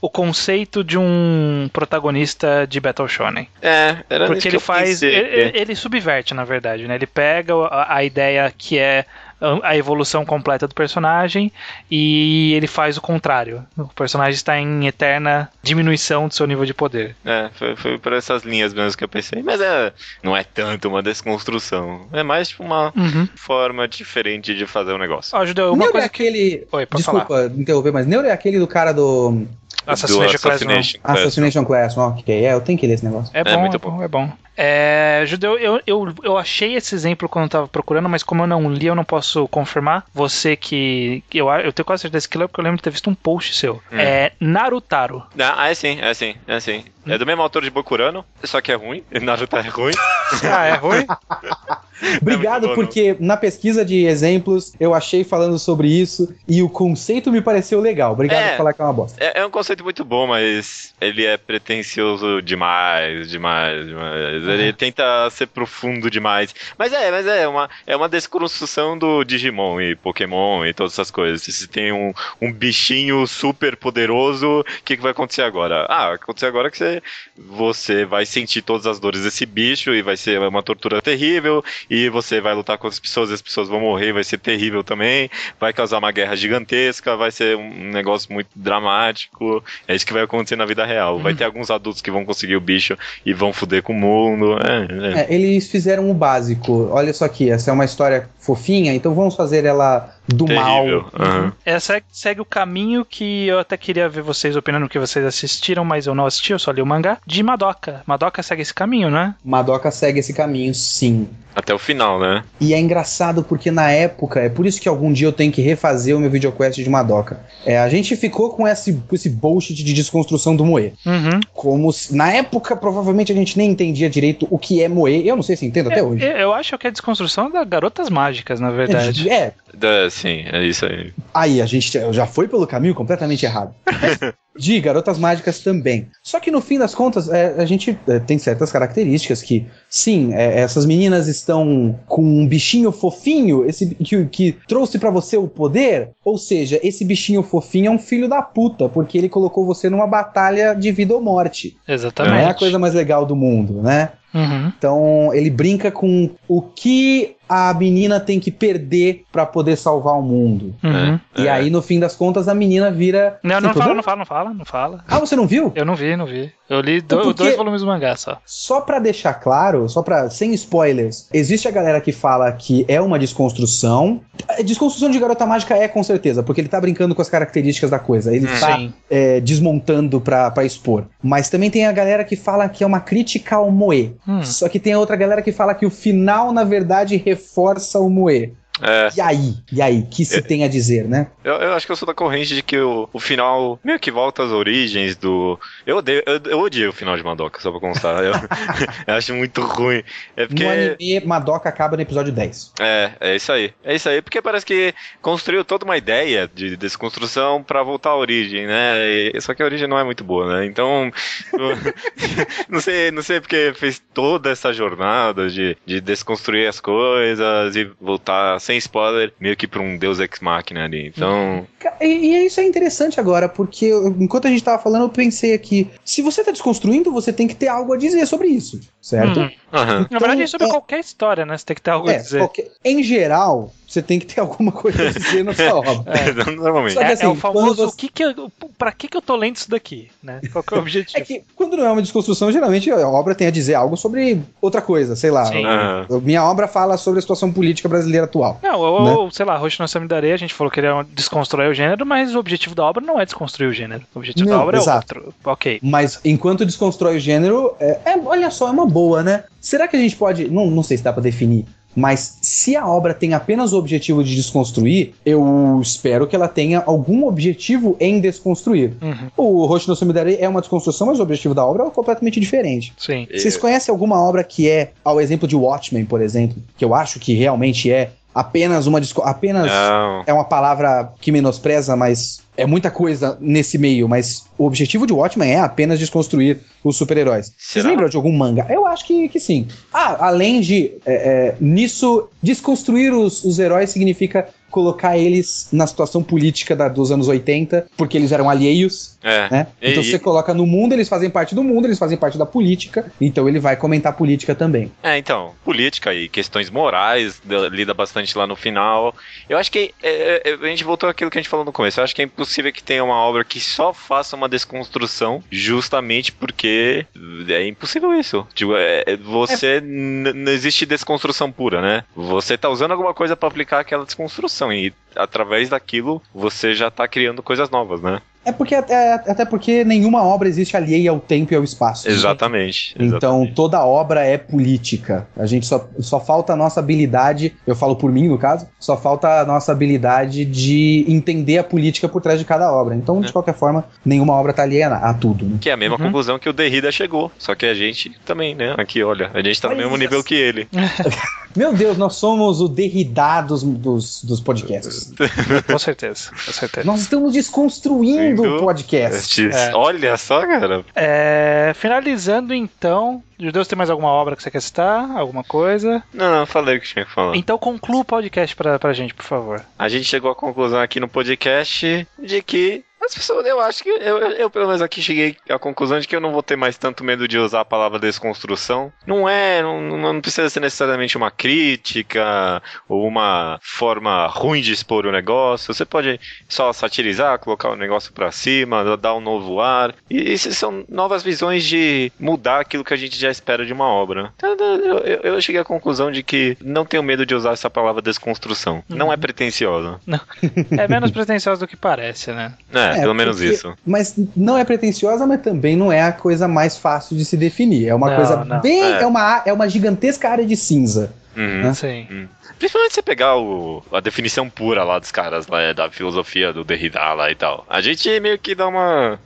o conceito de um protagonista de Battle Shonen. Era porque ele faz. Pensei. Ele subverte, na verdade, né? Ele pega a ideia que é a evolução completa do personagem e ele faz o contrário. O personagem está em eterna diminuição do seu nível de poder. Foi por essas linhas mesmo que eu pensei. Mas não é tanto uma desconstrução. É mais tipo uma forma diferente de fazer o negócio. Ó, Judeu, uma Neuro coisa é aquele... Oi, pode Desculpa falar. interromper, mas Neuro é aquele do cara do... Assassination Classroom, ok. Eu tenho que ler esse negócio. É bom, muito bom. É bom. Judeu, eu achei esse exemplo quando eu tava procurando, mas como eu não li, eu não posso confirmar. Você que... Eu tenho quase certeza que leu, porque eu lembro de ter visto um post seu. Narutaro. É sim. É do mesmo autor de Bokurano, só que é ruim. Naruto é ruim. É ruim? Obrigado, porque na pesquisa de exemplos eu achei falando sobre isso e o conceito me pareceu legal. Obrigado por falar que é uma bosta. É um conceito muito bom, mas ele é pretencioso demais. Ele tenta ser profundo demais. Mas é uma desconstrução do Digimon e Pokémon e todas essas coisas. Se tem um bichinho super poderoso, o que vai acontecer agora? Vai acontecer agora que você vai sentir todas as dores desse bicho e vai ser uma tortura terrível, e você vai lutar com as pessoas vão morrer, vai ser terrível também, vai causar uma guerra gigantesca, vai ser um negócio muito dramático. É isso que vai acontecer na vida real. Vai ter alguns adultos que vão conseguir o bicho e vão foder com o mundo. Eles fizeram o básico. Olha só aqui, essa é uma história fofinha, então vamos fazer ela do terrível. mal. Essa segue o caminho que eu até queria ver vocês opinando, que vocês assistiram, mas eu não assisti, eu só li o mangá, de Madoka. Madoka segue esse caminho, né? Madoka segue esse caminho, sim. Até o final, né? E é engraçado porque na época, é por isso que algum dia eu tenho que refazer o meu videoquest de Madoka. A gente ficou com esse bullshit de desconstrução do moe. Como na época, provavelmente a gente nem entendia direito o que é moe. Eu não sei se entendo até hoje. Eu acho que é a desconstrução das garotas mágicas, na verdade. Sim, é isso aí. Aí, a gente já foi pelo caminho completamente errado. De Garotas Mágicas também. Só que no fim das contas, a gente tem certas características que, sim, essas meninas estão com um bichinho fofinho que trouxe pra você o poder, ou seja, esse bichinho fofinho é um filho da puta, porque ele colocou você numa batalha de vida ou morte. Exatamente. Não é a coisa mais legal do mundo, né? Então, ele brinca com o que a menina tem que perder pra poder salvar o mundo. E aí, no fim das contas, a menina vira... Não fala. Ah, você não viu? Eu não vi. Eu li 2 volumes do mangá só. Só pra deixar claro, sem spoilers, existe a galera que fala que é uma desconstrução. Desconstrução de Garota Mágica com certeza, porque ele tá brincando com as características da coisa. Ele tá desmontando pra expor. Mas também tem a galera que fala que é uma crítica ao moe. Só que tem a outra galera que fala que o final, na verdade, reforça o moe. E aí, que se tem a dizer, né? Eu acho que eu sou da corrente de que o final meio que volta às origens do... Eu odiei o final de Madoka, só pra constar. Eu acho muito ruim. Porque... No anime, Madoka acaba no episódio 10. É isso aí. É isso aí, porque parece que construiu toda uma ideia de desconstrução pra voltar à origem, né? Só que a origem não é muito boa, né? Então, não sei porque fez toda essa jornada de desconstruir as coisas e voltar sem spoiler, meio que pra um Deus Ex Machina ali, então... E isso é interessante agora, porque enquanto a gente tava falando, eu pensei aqui, se você tá desconstruindo, você tem que ter algo a dizer sobre isso, certo? Então, na verdade, é sobre qualquer história, né? Você tem que ter algo a dizer. Em geral, você tem que ter alguma coisa a dizer na sua obra. Normalmente. Só que, assim, é o famoso, pra que eu tô lendo isso daqui, né? Qual que é o objetivo? É que quando não é uma desconstrução, geralmente a obra tem a dizer algo sobre outra coisa, sei lá. Minha obra fala sobre a situação política brasileira atual. Ou sei lá, Roshi no Samidare, a gente falou que ele é desconstruir o gênero, mas o objetivo da obra não é desconstruir o gênero. O objetivo da obra é outro. Ok. Mas enquanto desconstrói o gênero, olha só, é uma boa, né? Será que a gente pode... Não sei se dá pra definir, Mas se a obra tem apenas o objetivo de desconstruir, eu espero que ela tenha algum objetivo em desconstruir. O Hoshi no Sumidare é uma desconstrução, mas o objetivo da obra é completamente diferente. Sim. Vocês conhecem alguma obra que é, ao exemplo de Watchmen, por exemplo, que eu acho que realmente é apenas uma... Não. É uma palavra que menospreza, mas é muita coisa nesse meio, mas o objetivo de Watchmen é apenas desconstruir os super-heróis. Vocês lembram de algum manga? Eu acho que sim. Além de... nisso, desconstruir os heróis significa colocar eles na situação política dos anos 80, porque eles eram alheios, né? Então você coloca no mundo, eles fazem parte do mundo, eles fazem parte da política, então ele vai comentar política também. Então, política e questões morais, lida bastante lá no final. Eu acho que, a gente voltou àquilo que a gente falou no começo, eu acho que é impossível que tenha uma obra que só faça uma desconstrução, justamente porque é impossível isso. Tipo, não existe desconstrução pura, né? Você tá usando alguma coisa pra aplicar aquela desconstrução, e através daquilo você já tá criando coisas novas, né? Até porque nenhuma obra existe alheia ao tempo e ao espaço. Exatamente. Então toda obra é política. A gente só falta a nossa habilidade, eu falo por mim no caso, só falta a nossa habilidade de entender a política por trás de cada obra. Então, de qualquer forma, nenhuma obra tá alheia a tudo. Né? Que é a mesma conclusão que o Derrida chegou. Só que a gente também, né? Aqui, olha, a gente tá no mesmo nível que ele. Meu Deus, nós somos o Derrida dos podcasts. Com certeza. Nós estamos desconstruindo o podcast. Olha só, cara. Finalizando, então... Judeus, tem mais alguma obra que você quer citar? Alguma coisa? Não, falei o que tinha que falar. Então conclua o podcast pra gente, por favor. A gente chegou à conclusão aqui no podcast de que as pessoas, eu acho que eu pelo menos aqui cheguei à conclusão de que eu não vou ter mais tanto medo de usar a palavra desconstrução. Não precisa ser necessariamente uma crítica ou uma forma ruim de expor o negócio. Você pode só satirizar, colocar o negócio pra cima, dar um novo ar. E isso são novas visões de mudar aquilo que a gente já espera de uma obra. Então, eu cheguei à conclusão de que não tenho medo de usar essa palavra desconstrução. Não é pretensiosa. Não. É menos pretensiosa do que parece, né? Pelo menos isso. Mas não é pretensiosa, mas também não é a coisa mais fácil de se definir. É uma coisa bem... É uma gigantesca área de cinza. Né? Sim. Principalmente você pegar a definição pura lá dos caras lá, da filosofia do Derrida lá e tal. A gente meio que dá uma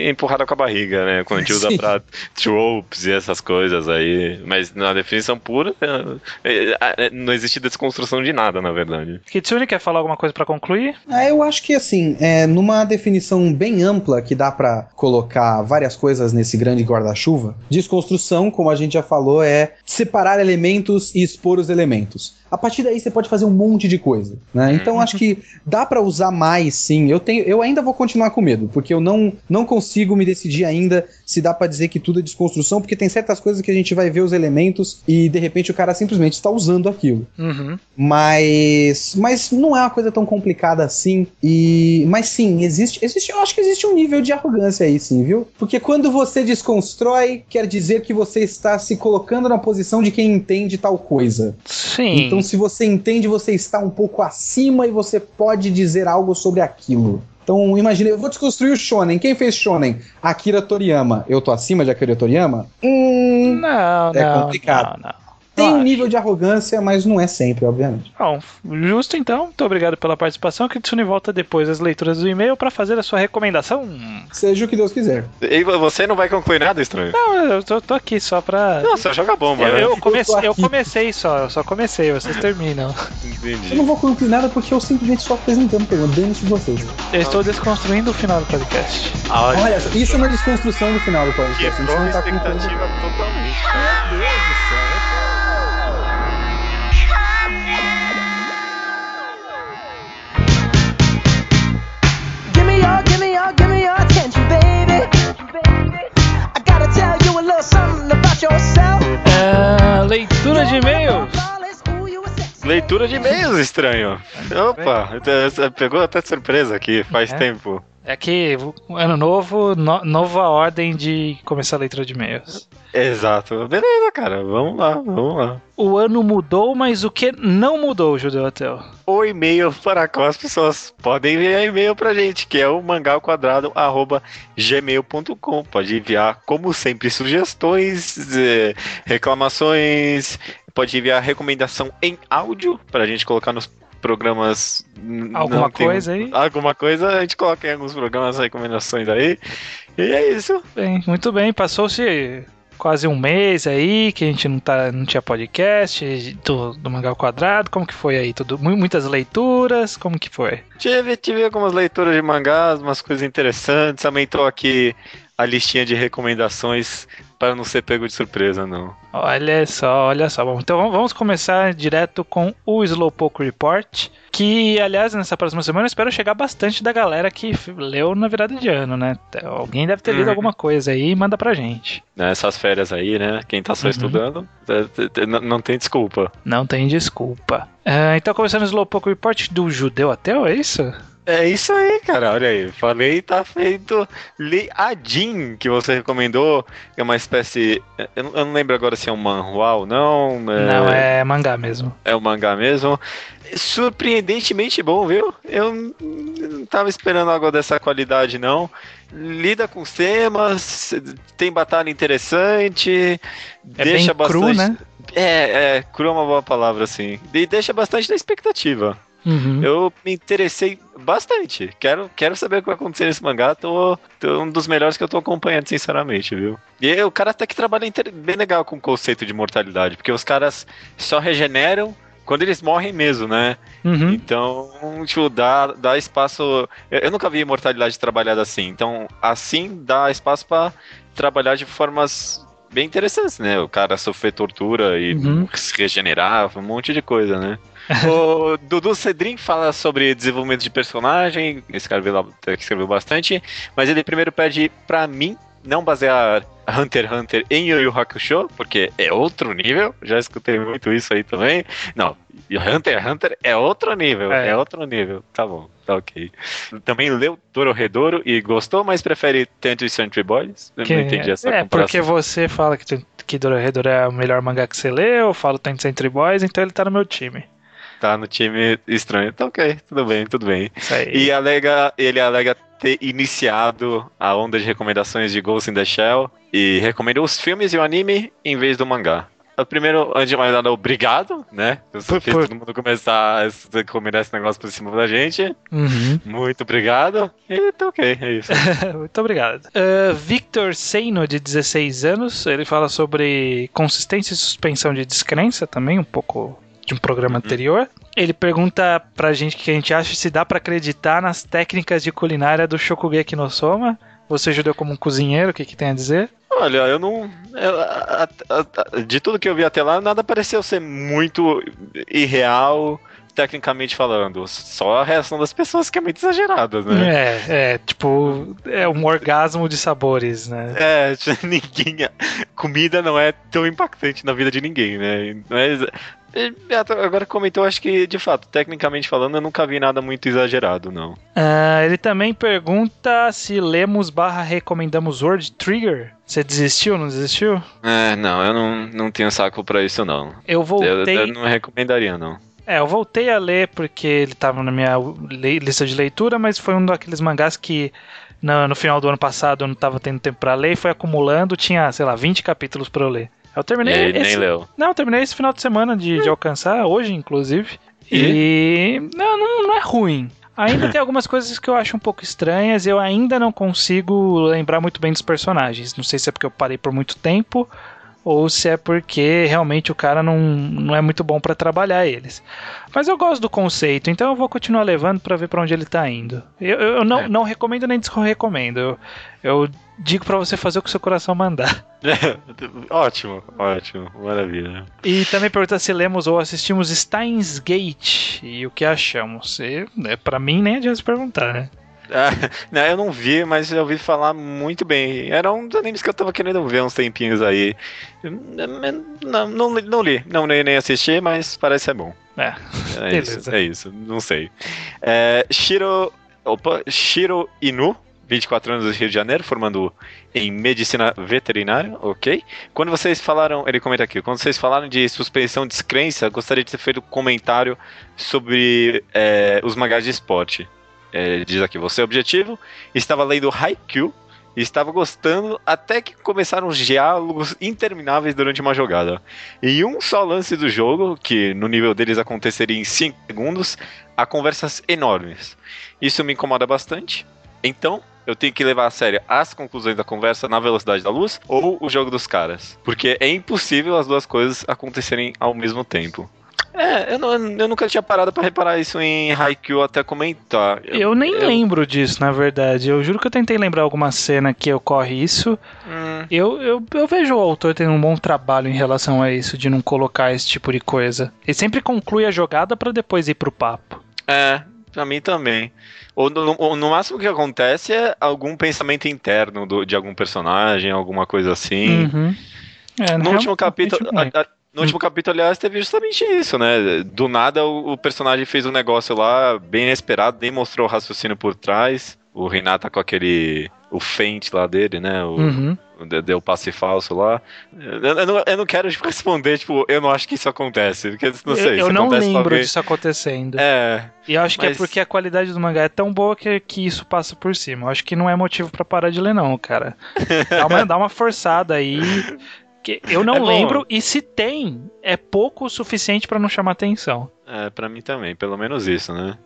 empurrada com a barriga, né? Quando a gente usa pra tropes e essas coisas aí. Mas na definição pura não existe desconstrução de nada, na verdade. Kitsune, quer falar alguma coisa pra concluir? Eu acho que assim, numa definição bem ampla que dá pra colocar várias coisas nesse grande guarda-chuva, desconstrução, como a gente já falou, é separar elementos e expor os elementos. A partir daí você pode fazer um monte de coisa, né? Então acho que dá pra usar mais, sim. Eu ainda vou continuar com medo, porque eu não consigo me decidir ainda se dá pra dizer que tudo é desconstrução, porque tem certas coisas que a gente vai ver os elementos e de repente o cara simplesmente está usando aquilo. Mas não é uma coisa tão complicada assim. Mas sim, eu acho que existe um nível de arrogância aí, sim, viu? Porque quando você desconstrói, quer dizer que você está se colocando na posição de quem entende tal coisa. Sim. Então, se você entende, você está um pouco acima e você pode dizer algo sobre aquilo. Então, imagina, eu vou desconstruir o Shonen. Quem fez Shonen? Akira Toriyama. Eu tô acima de Akira Toriyama? Não, é complicado. Não. Tem um nível de arrogância, mas não é sempre, obviamente. Bom, justo então. Muito obrigado pela participação. Kitsune volta depois das leituras do e-mail para fazer a sua recomendação. Seja o que Deus quiser. E você não vai concluir nada, estranho? Não, eu tô aqui só pra... Não, só joga bomba, né? Eu comecei só, vocês terminam. Entendi. Eu não vou concluir nada porque eu simplesmente estou apresentando pergunta, dentro de vocês. Eu estou desconstruindo o final do podcast. Olha, isso é uma desconstrução do final do podcast. Quebrou a expectativa totalmente. Meu Deus do céu. Give me your attention, baby. I gotta tell you a little something about yourself. Leitura de e-mails. Leitura de e-mails, estranho. Opa, pegou até de surpresa aqui, faz tempo. É que ano novo, nova ordem de começar a leitura de e-mails. Exato. Beleza, cara, vamos lá. O ano mudou, mas o que não mudou, Judeu Ateu? O e-mail para qual as pessoas podem enviar e-mail pra gente, que é o mangaoquadrado@gmail.com. Pode enviar, como sempre, sugestões, reclamações, pode enviar recomendação em áudio pra gente colocar nos programas. Alguma coisa aí? Alguma coisa, a gente coloca em alguns programas recomendações aí. E é isso. Bem, muito bem, passou-se quase um mês aí que a gente não tinha podcast do Mangá ao Quadrado. Como que foi aí? Muitas leituras? Como que foi? Tive algumas leituras de mangás, umas coisas interessantes. Aumentou aqui a listinha de recomendações para não ser pego de surpresa, não. Olha só. Bom, então vamos começar direto com o Slowpoke Report, que, aliás, nessa próxima semana eu espero chegar bastante da galera que leu na virada de ano, né? Alguém deve ter lido alguma coisa aí e manda pra gente. Nessas férias aí, né? Quem tá só estudando, não tem desculpa. Não tem desculpa. Então, começando o Slowpoke Report do Judeu Ateu, é isso? É isso aí, cara. Olha aí. Falei, tá feito. Li a Jin, que você recomendou. É uma espécie. Eu não lembro agora se é um manhwa ou não. Não, é mangá mesmo. É um mangá mesmo. Surpreendentemente bom, viu? Eu não tava esperando algo dessa qualidade, não. Lida com os temas, tem batalha interessante. É deixa bem cru, bastante... né? Cru é uma boa palavra, assim. E deixa bastante na expectativa. Uhum. Eu me interessei bastante. Quero saber o que vai acontecer nesse mangá. Tô um dos melhores que eu tô acompanhando, sinceramente, viu? E o cara até que trabalha bem legal com o conceito de mortalidade, porque os caras só regeneram quando eles morrem mesmo, né? Uhum. Então, tipo, dá espaço. Eu nunca vi imortalidade trabalhada assim. Então, assim dá espaço pra trabalhar de formas bem interessantes, né? O cara sofrer tortura e se regenerar, um monte de coisa, né? O Dudu Cedrin fala sobre desenvolvimento de personagem, escreveu bastante, mas ele primeiro pede pra mim não basear Hunter x Hunter em Yu Yu Hakusho, porque é outro nível, já escutei muito isso aí também. Não, Hunter x Hunter é outro nível, é outro nível, tá bom, tá ok. Também leu Dorohedoro e gostou, mas prefere Tento e Century Boys? Eu não entendi essa comparação. Porque você fala que Dorohedoro é o melhor mangá que você leu, eu falo Tento e Century Boys, então ele tá no meu time. Tá no time estranho. Tá ok, tudo bem. Isso aí. E ele alega ter iniciado a onda de recomendações de Ghost in the Shell e recomendou os filmes e o anime em vez do mangá. Primeiro, antes de mais nada, obrigado, né? Eu só fiz todo mundo começar a recomendar esse negócio por cima da gente. Muito obrigado. E tá ok, é isso. Muito obrigado. Victor Seino, de 16 anos, ele fala sobre consistência e suspensão de descrença também, um pouco de um programa anterior. Ele pergunta pra gente o que a gente acha, se dá pra acreditar nas técnicas de culinária do Shokugeki no Soma. Você judeu como um cozinheiro, o que tem a dizer? Olha, eu não... de tudo que eu vi até lá, nada pareceu ser muito irreal, tecnicamente falando. Só a reação das pessoas que é muito exagerada, né? Tipo, é um orgasmo de sabores, né? Ninguém... Comida não é tão impactante na vida de ninguém, né? Mas... Agora comentou, acho que, de fato, tecnicamente falando, eu nunca vi nada muito exagerado, não. Ele também pergunta se lemos / recomendamos World Trigger. Você desistiu, não desistiu? Não, eu não tenho saco pra isso, não. Eu voltei... Eu não recomendaria, não. Eu voltei a ler porque ele tava na minha lista de leitura, mas foi um daqueles mangás que no final do ano passado eu não tava tendo tempo pra ler e foi acumulando, tinha, sei lá, 20 capítulos pra eu ler. Eu terminei. Nem leu. Não, eu terminei esse final de semana de alcançar, hoje inclusive. E não é ruim. Ainda tem algumas coisas que eu acho um pouco estranhas. Eu ainda não consigo lembrar muito bem dos personagens. Não sei se é porque eu parei por muito tempo ou se é porque realmente o cara não é muito bom pra trabalhar eles. Mas eu gosto do conceito, então eu vou continuar levando pra ver pra onde ele tá indo. Eu não recomendo nem desrecomendo. Eu digo pra você fazer o que o seu coração mandar. Ótimo, maravilha. E também pergunta se lemos ou assistimos Steins Gate e o que achamos. Pra mim nem adianta se perguntar, né? Eu não vi, mas eu ouvi falar muito bem. Era um dos animes que eu tava querendo ver uns tempinhos aí. Não li, nem assisti, mas parece ser bom. É isso, não sei. Shiro Inu, 24 anos do Rio de Janeiro, formando em medicina veterinária, ok? Quando vocês falaram, ele comenta aqui, quando vocês falaram de suspensão de descrença, gostaria de ter feito um comentário sobre os mangás de esporte. Diz aqui, você é objetivo, estava lendo Haikyuu e estava gostando até que começaram os diálogos intermináveis durante uma jogada. Em um só lance do jogo, que no nível deles aconteceria em 5 segundos, há conversas enormes. Isso me incomoda bastante. Então, eu tenho que levar a sério as conclusões da conversa na velocidade da luz ou o jogo dos caras. Porque é impossível as duas coisas acontecerem ao mesmo tempo. Eu nunca tinha parado pra reparar isso em Haikyuu até comentar. Eu nem lembro disso, na verdade. Eu juro que eu tentei lembrar alguma cena que ocorre isso. Eu vejo o autor tendo um bom trabalho em relação a isso, de não colocar esse tipo de coisa. Ele sempre conclui a jogada pra depois ir pro papo. Pra mim também. Ou no máximo que acontece é algum pensamento interno de algum personagem, alguma coisa assim. Uhum. No último capítulo... No último capítulo, aliás, teve justamente isso, né? Do nada, o personagem fez um negócio lá, bem inesperado, nem mostrou o raciocínio por trás. O Renata com aquele... O feint lá dele, né? Deu passe falso lá. Eu não quero responder, tipo, eu não acho que isso acontece. Porque, não sei, eu não lembro alguém... disso acontecendo. E eu acho que é porque a qualidade do mangá é tão boa que isso passa por cima. Eu acho que não é motivo pra parar de ler, não, cara. Dá uma forçada aí... Eu não lembro, e se tem, é pouco o suficiente pra não chamar atenção. Pra mim também, pelo menos isso, né?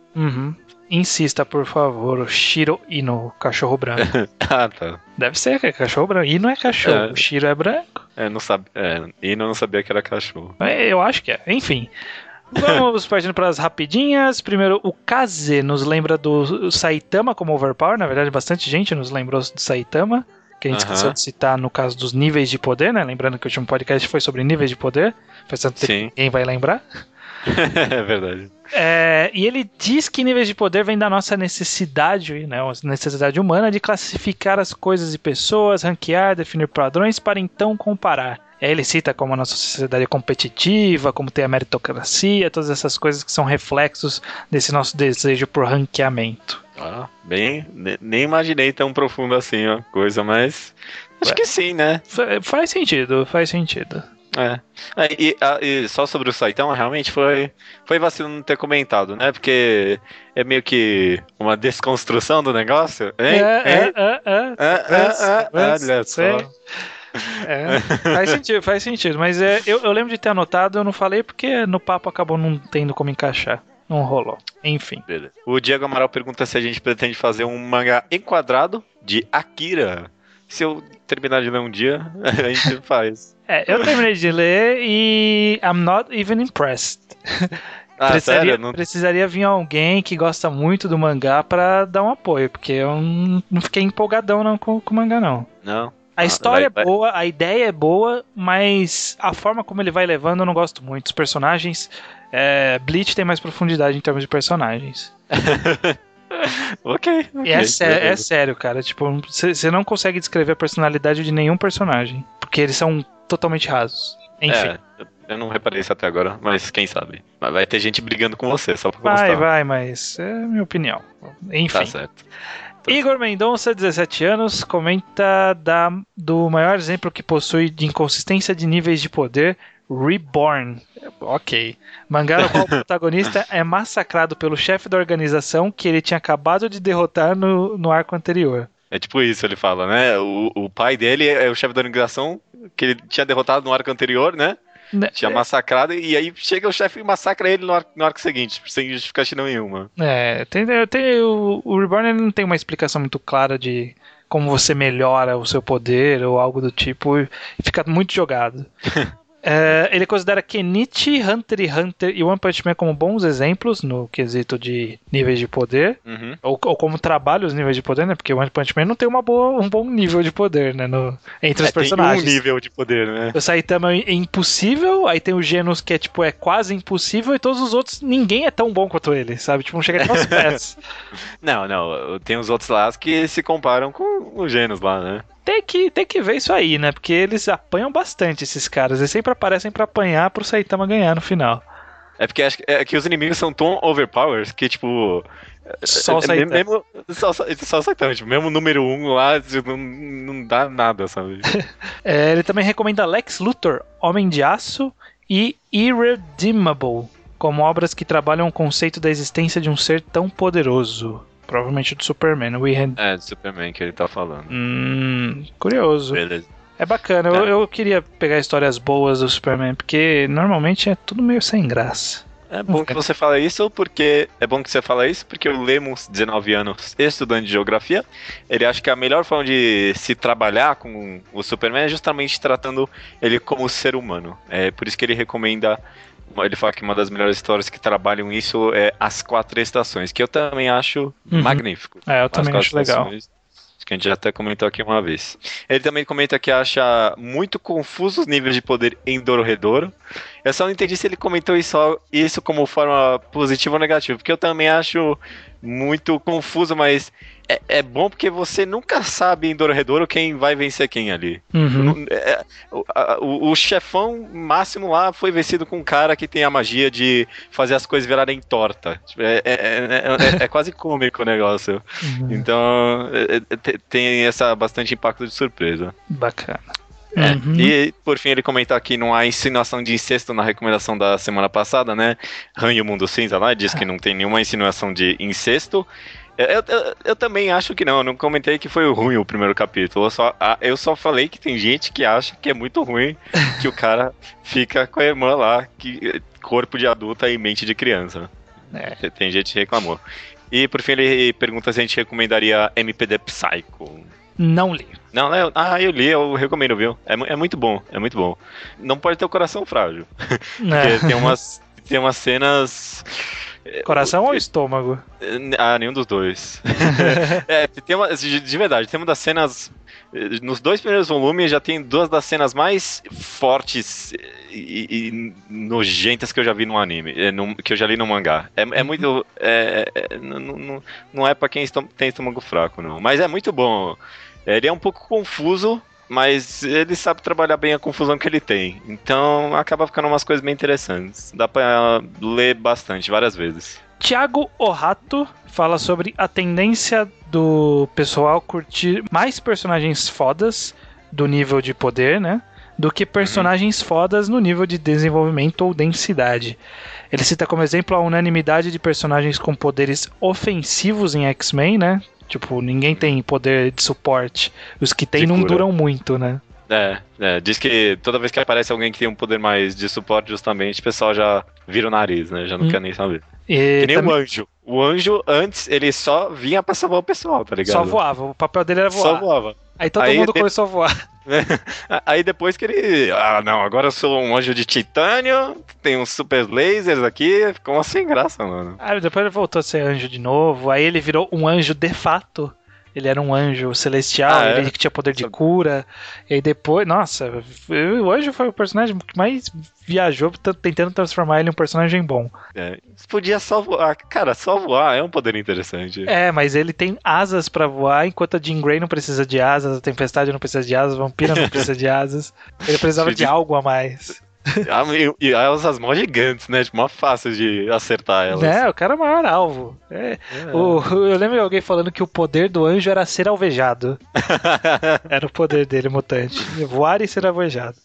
Insista, por favor, o Shiro Ino, cachorro branco. Tá. Deve ser que é cachorro branco. Ino é cachorro, o Shiro é branco. Ino não sabia que era cachorro. Eu acho que é, enfim. Vamos partindo para as rapidinhas. Primeiro, o Kaze nos lembra do Saitama como overpower. Na verdade, bastante gente nos lembrou do Saitama, que a gente esqueceu de citar no caso dos níveis de poder, né? Lembrando que o último podcast foi sobre níveis de poder. Faz tanto tempo que ninguém vai lembrar. É verdade. E ele diz que níveis de poder vem da nossa necessidade, né? Necessidade humana de classificar as coisas e pessoas, ranquear, definir padrões para então comparar. Ele cita como a nossa sociedade é competitiva, como tem a meritocracia, todas essas coisas que são reflexos desse nosso desejo por ranqueamento. Nem imaginei tão profundo assim a coisa, mas acho que sim, né? Faz sentido. E só sobre o Saitama, realmente foi vacilo não ter comentado, né? Porque é meio que uma desconstrução do negócio. Olha só. Faz sentido, mas eu lembro de ter anotado, eu não falei porque no papo acabou não tendo como encaixar. Não rolou. Enfim. Beleza. O Diego Amaral pergunta se a gente pretende fazer um mangá enquadrado de Akira. Se eu terminar de ler um dia, a gente faz. Eu terminei de ler e I'm not even impressed. Precisaria vir alguém que gosta muito do mangá pra dar um apoio, porque eu não fiquei empolgadão não com o mangá, não. Não. A história é boa, a ideia é boa, mas a forma como ele vai levando eu não gosto muito. Os personagens... Bleach tem mais profundidade em termos de personagens. Ok. É sério, cara. Tipo, você não consegue descrever a personalidade de nenhum personagem, porque eles são totalmente rasos. Enfim. Eu não reparei isso até agora, mas quem sabe. Vai ter gente brigando com você, só pra constar. Vai, mas é a minha opinião. Enfim. Tá certo. Igor Mendonça, 17 anos, comenta do maior exemplo que possui de inconsistência de níveis de poder, Reborn. Ok. Mangá no qual o protagonista é massacrado pelo chefe da organização que ele tinha acabado de derrotar no arco anterior. É tipo isso, ele fala, né? O pai dele é o chefe da organização que ele tinha derrotado no arco anterior, né? Tinha massacrado, e aí chega o chefe e massacra ele no arco seguinte, sem justificativa nenhuma. O Reborn ele não tem uma explicação muito clara de como você melhora o seu poder ou algo do tipo, e fica muito jogado. Ele considera Kenichi, Hunter x Hunter e One Punch Man como bons exemplos no quesito de níveis de poder, ou como trabalha os níveis de poder, né? Porque o One Punch Man não tem um bom nível de poder, né? Entre os personagens. Tem um nível de poder, né? O Saitama é impossível, aí tem o Genos que é quase impossível, e todos os outros, ninguém é tão bom quanto ele, sabe? Tipo, não chega até aos pés. Não, tem os outros lá que se comparam com o Genos lá, né? Tem que ver isso aí, né? Porque eles apanham bastante, esses caras. Eles sempre aparecem pra apanhar pro Saitama ganhar no final. É porque acho que os inimigos são tão overpowered que, tipo... Só o Saitama. Só o Saitama. Tipo, mesmo o número 1 lá, não dá nada, sabe? Ele também recomenda Lex Luthor, Homem de Aço e Irredeemable, como obras que trabalham o conceito da existência de um ser tão poderoso. Provavelmente do Superman. É, do Superman que ele tá falando. Curioso. Beleza. É bacana, eu queria pegar histórias boas do Superman, porque normalmente é tudo meio sem graça. É bom que você fala isso, porque o Lemos, 19 anos, estudante de geografia, ele acha que a melhor forma de se trabalhar com o Superman é justamente tratando ele como ser humano. É por isso que ele recomenda, ele fala que uma das melhores histórias que trabalham isso é As Quatro Estações, que eu também acho magnífico. É, eu também acho legal. Acho que a gente já até comentou aqui uma vez. Ele também comenta que acha muito confuso os níveis de poder em Dororedoro. Eu só não entendi se ele comentou isso como forma positiva ou negativa, porque eu também acho muito confuso, mas é bom porque você nunca sabe em Dororedoro quem vai vencer quem ali. O chefão máximo lá foi vencido com um cara que tem a magia de fazer as coisas virarem torta. É quase cômico o negócio. Então tem bastante impacto de surpresa. Bacana. E por fim ele comenta aqui, não há insinuação de incesto na recomendação da semana passada, né? Han e o Mundo Cinza lá diz que não tem nenhuma insinuação de incesto. Eu também acho que não, eu não comentei que foi ruim o primeiro capítulo, eu só falei que tem gente que acha que é muito ruim que o cara fica com a irmã lá, que corpo de adulta e mente de criança. Tem gente que reclamou. E por fim ele pergunta se a gente recomendaria MPD Psycho. Não li. Não, eu li, eu recomendo, viu? É muito bom, é muito bom. Não pode ter o coração frágil. Porque tem umas cenas... Coração ou estômago? Nenhum dos dois. De verdade, tem uma das cenas... Nos 2 primeiros volumes já tem 2 das cenas mais fortes e nojentas que eu já vi no anime, que eu já li no mangá. É muito... não é pra quem tem estômago fraco, não. Mas é muito bom. Ele é um pouco confuso, mas ele sabe trabalhar bem a confusão que ele tem. Então acaba ficando umas coisas bem interessantes. Dá pra ler bastante, várias vezes. Thiago Orrato fala sobre a tendência do pessoal curtir mais personagens fodas do nível de poder, né? Do que personagens fodas no nível de desenvolvimento ou densidade. Ele cita como exemplo a unanimidade de personagens com poderes ofensivos em X-Men, né? Tipo, ninguém tem poder de suporte. Os que tem não duram muito, né? Diz que toda vez que aparece alguém que tem um poder mais de suporte, justamente, o pessoal já vira o nariz, né? Já não quer nem saber. Que nem o anjo. O anjo, antes, ele só vinha pra salvar o pessoal, tá ligado? Só voava. O papel dele era voar. Só voava. Aí todo mundo começou a voar. Aí depois que ele... não, agora eu sou um anjo de titânio, tem uns super lasers aqui, ficou uma sem graça, mano. Aí depois ele voltou a ser anjo de novo, aí ele virou um anjo de fato. Ele era um anjo celestial, ele que tinha poder de cura. E aí depois, nossa, o anjo foi o personagem que mais viajou tentando transformar ele em um personagem bom. Podia só voar. Cara, só voar é um poder interessante. Mas ele tem asas pra voar, enquanto a Jean Grey não precisa de asas, a Tempestade não precisa de asas, a Vampira não precisa de asas. Ele precisava de algo a mais. E elas mó gigantes, né? Tipo, mó fácil de acertar elas. O cara é o maior alvo. Eu lembro de alguém falando que o poder do anjo era ser alvejado. Era o poder dele, mutante. Voar e ser alvejado.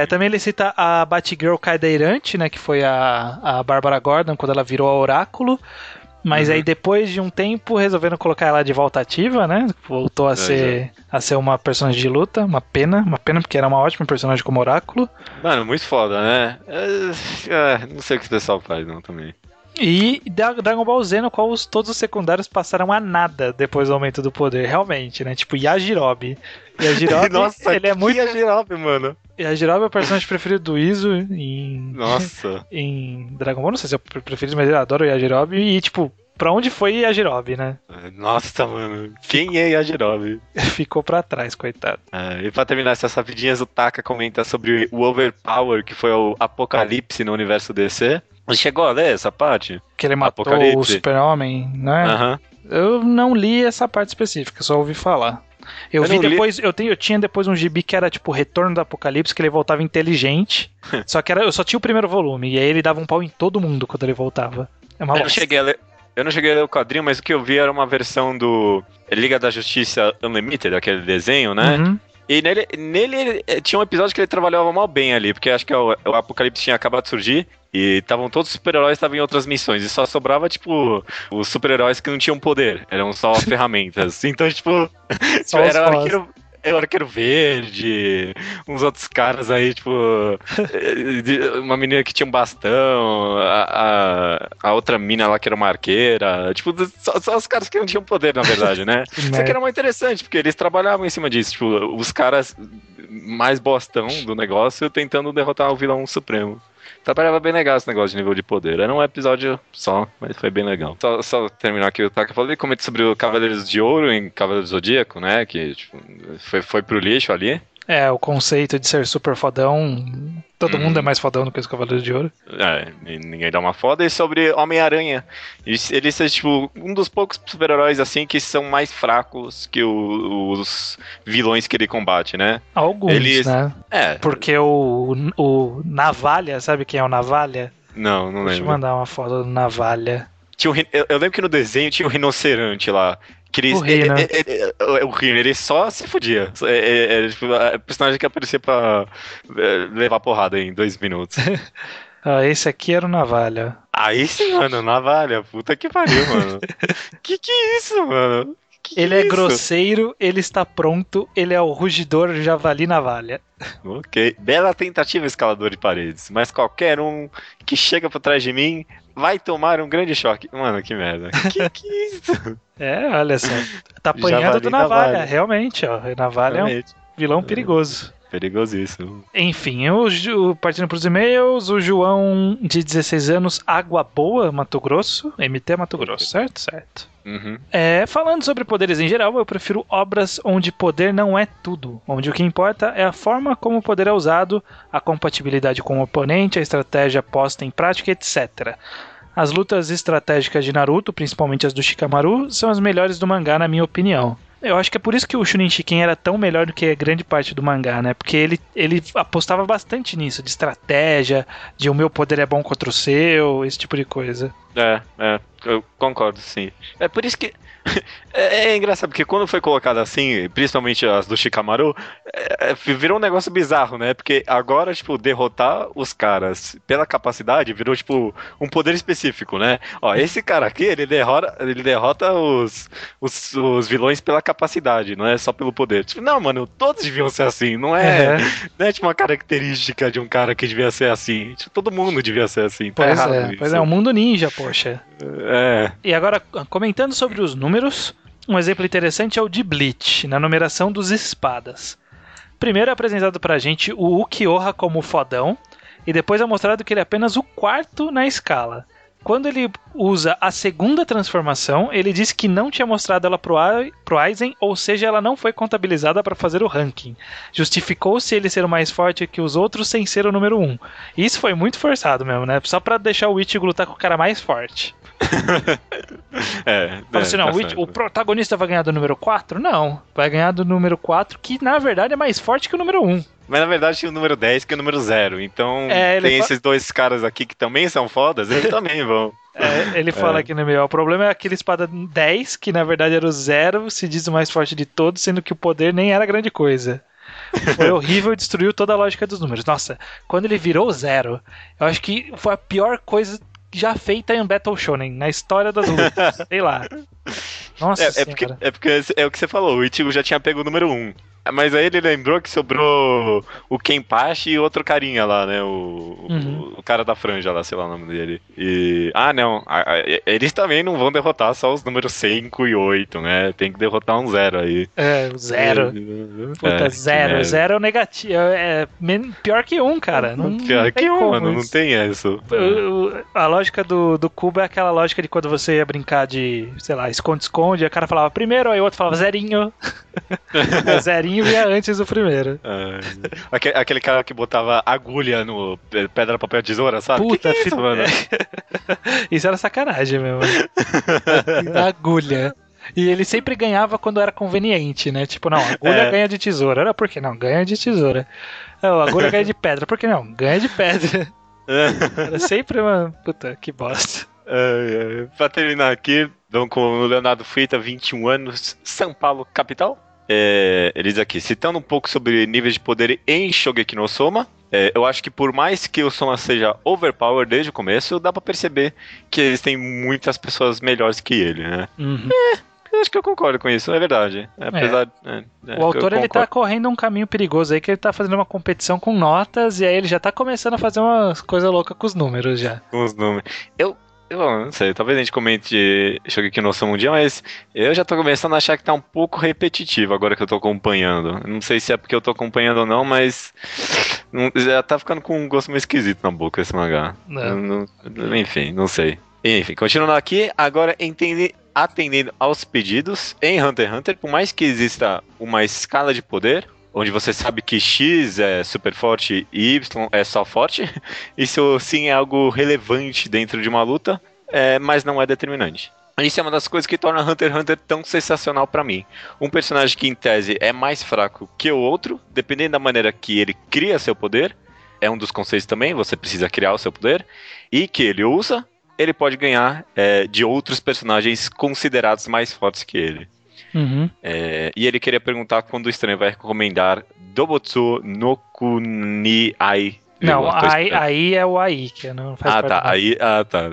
Também ele cita a Batgirl cadeirante, né? Que foi a Bárbara Gordon quando ela virou a Oráculo. Mas aí depois de um tempo resolveram colocar ela de volta ativa, né? Voltou a ser uma personagem de luta. Uma pena porque era uma ótima personagem como Oráculo. Mano, muito foda, né? Não sei o que o pessoal faz não também. E Dragon Ball Z, no qual todos os secundários passaram a nada depois do aumento do poder, realmente, né? Tipo Yajirobe. Yajirobe, nossa, ele é muito... Yajirobe, mano. Yajirobe é o personagem preferido do Izo em Dragon Ball. Não sei se é o preferido, mas eu adoro o Yajirobe. E, tipo, pra onde foi Yajirobe, né? Nossa, mano. Quem é Yajirobe? Ficou pra trás, coitado. E pra terminar essas rapidinhas, o Taka comenta sobre o Overpower, que foi o Apocalipse no universo DC. Você chegou a ler essa parte? Que ele matou o Super-Homem, né? Eu não li essa parte específica, só ouvi falar. Eu tinha depois um gibi que era tipo Retorno do Apocalipse, que ele voltava inteligente. Só que eu só tinha o primeiro volume, e aí ele dava um pau em todo mundo quando ele voltava. É uma eu não cheguei a ler o quadrinho, mas o que eu vi era uma versão do Liga da Justiça Unlimited, aquele desenho, né? E nele tinha um episódio que ele trabalhava mal bem ali, porque acho que o Apocalipse tinha acabado de surgir, E estavam todos os super-heróis estavam em outras missões. E só sobrava, tipo, os super-heróis que não tinham poder. Eram só ferramentas. Então, tipo, Só os era boss. o Arqueiro Verde, uns outros caras aí, tipo, uma menina que tinha um bastão, a outra mina lá que era uma arqueira, tipo, só os caras que não tinham poder, na verdade, né? Só que era muito interessante, porque eles trabalhavam em cima disso, tipo, os caras mais bostão do negócio tentando derrotar o vilão supremo. Trabalhava bem legal esse negócio de nível de poder. Era um episódio só, mas foi bem legal. Só terminar aqui o Taka falou, ele comentou sobre o Cavaleiros de Ouro em Cavaleiros do Zodíaco, né? Que tipo, foi pro lixo ali. É, o conceito de ser super fodão. Todo mundo é mais fodão do que os Cavaleiros de Ouro. É, ninguém dá uma foda. E sobre Homem-Aranha. Ele é, tipo, um dos poucos super-heróis, assim, que são mais fracos que os vilões que ele combate, né? Alguns, né? É. Porque o Navalha, sabe quem é o Navalha? Não Deixa eu lembro. mandar uma foto do Navalha. Eu lembro que no desenho tinha um rinoceronte lá. Que ele, O Rino. o Rino, ele só se fudia. Tipo, o personagem que aparecia pra levar porrada em 2 minutos. Ah, esse aqui era o Navalha. Aí sim, mano, navalha. Puta que pariu, mano. Que é isso, mano? Ele é grosseiro, ele está pronto, ele é o rugidor javali Navalha. Ok. Bela tentativa, escalador de paredes. Mas qualquer um que chega por trás de mim vai tomar um grande choque. Mano, que merda. Que é isso? É, olha só. Tá apanhando Javali do Navalha, Navalha. realmente, ó. Navalha é um Realmente. vilão perigoso. Perigosíssimo. Enfim, partindo pros e-mails, o João, de 16 anos, Água Boa, Mato Grosso. MT Mato Grosso, certo? Certo. Uhum. Falando sobre poderes em geral, eu prefiro obras onde poder não é tudo, onde o que importa é a forma como o poder é usado, a compatibilidade com o oponente, a estratégia posta em prática, etc. As lutas estratégicas de Naruto, principalmente as do Shikamaru, são as melhores do mangá, na minha opinião. Eu acho que é por isso que o Chunin Shiken era tão melhor do que grande parte do mangá, né? Porque ele apostava bastante nisso, de estratégia, de o meu poder é bom contra o seu, esse tipo de coisa. Eu concordo, sim. É por isso que. É engraçado, porque quando foi colocado assim, principalmente as do Shikamaru, virou um negócio bizarro, né? Porque agora, tipo, derrotar os caras pela capacidade virou, tipo, um poder específico, né? Ó, esse cara aqui, ele derrota os vilões pela capacidade, não é só pelo poder. Tipo, não, mano, todos deviam ser assim, não é tipo uma característica de um cara que devia ser assim. Tipo, todo mundo devia ser assim. Tá errado isso. Pois é, o mundo ninja, poxa. É. E agora, comentando sobre os números, um exemplo interessante é o de Bleach, na numeração dos espadas. Primeiro é apresentado pra gente o Ukiyoha como fodão, e depois é mostrado que ele é apenas o quarto na escala. Quando ele usa a segunda transformação, ele disse que não tinha mostrado ela pro Aizen, ou seja, ela não foi contabilizada para fazer o ranking. Justificou-se ele ser o mais forte que os outros sem ser o número 1. Isso foi muito forçado mesmo, né? Só pra deixar o Ichigo lutar com o cara mais forte. Fala assim, não, o protagonista vai ganhar do número 4? Não, vai ganhar do número 4, que na verdade é mais forte que o número 1. Mas na verdade tinha o número 10 que é o número 0. Então tem esses dois caras aqui que também são fodas, eles também vão. Ele fala aqui no meio, o problema é aquele espada 10, que na verdade era o 0, se diz o mais forte de todos, sendo que o poder nem era grande coisa. Foi horrível e destruiu toda a lógica dos números. Nossa, quando ele virou 0, eu acho que foi a pior coisa já feita em Battle Shonen, na história das lutas. Sei lá. Nossa senhora. Porque é o que você falou, o Ichigo já tinha pego o número 1. Mas aí ele lembrou que sobrou o Kenpachi e outro carinha lá, né? O cara da franja lá, sei lá o nome dele. E. Ah, não. Eles também não vão derrotar só os números 5 e 8, né? Tem que derrotar um 0 aí. O 0. Puta, 0. 0 é o negativo. É pior que 1, cara. Pior que 1, mano. Não tem essa. A lógica do cubo é aquela lógica de quando você ia brincar de, sei lá, esconde-esconde, o cara falava primeiro, aí o outro falava zerinho. Zerinho ia antes do primeiro. Aquele cara que botava agulha no pedra, papel, tesoura, sabe? Puta, que é isso, mano? Isso era sacanagem mesmo. Agulha. E ele sempre ganhava quando era conveniente, né? Tipo, não, agulha ganha de tesoura. Era por que não? Ganha de tesoura. Não, agulha ganha de pedra. Por que não? Ganha de pedra. Era sempre uma... Puta, que bosta. Pra terminar aqui, vamos com o Leonardo Freitas, 21 anos, São Paulo, capital? Ele diz aqui, citando um pouco sobre níveis de poder em Shogeki no Soma, eu acho que por mais que o Soma seja overpower desde o começo, dá pra perceber que existem muitas pessoas melhores que ele, né? Uhum. Eu acho que eu concordo com isso, é verdade. Apesar, O autor, ele tá concordo. correndo um caminho perigoso aí, que ele tá fazendo uma competição com notas, e aí ele já tá começando a fazer umas coisas loucas com os números já. Com os números. Eu não sei, talvez a gente comente Shogeki no Soma um dia, mas eu já tô começando a achar que tá um pouco repetitivo agora que eu tô acompanhando. Não sei se é porque eu tô acompanhando ou não, mas já tá ficando com um gosto meio esquisito na boca esse mangá. Enfim, não sei. Enfim, continuando aqui, agora atendendo aos pedidos, em Hunter x Hunter, por mais que exista uma escala de poder, onde você sabe que X é super forte e Y é só forte, isso sim é algo relevante dentro de uma luta, mas não é determinante. Isso é uma das coisas que torna Hunter x Hunter tão sensacional pra mim. Um personagem que em tese é mais fraco que o outro, dependendo da maneira que ele cria seu poder, é um dos conceitos também, você precisa criar o seu poder, e que ele usa, ele pode ganhar de outros personagens considerados mais fortes que ele. Uhum. E ele queria perguntar quando o estranho vai recomendar Dobotsu no Kuni Ai. Não, aí é o AI, que não faz parte Tá. do- Aí, tá.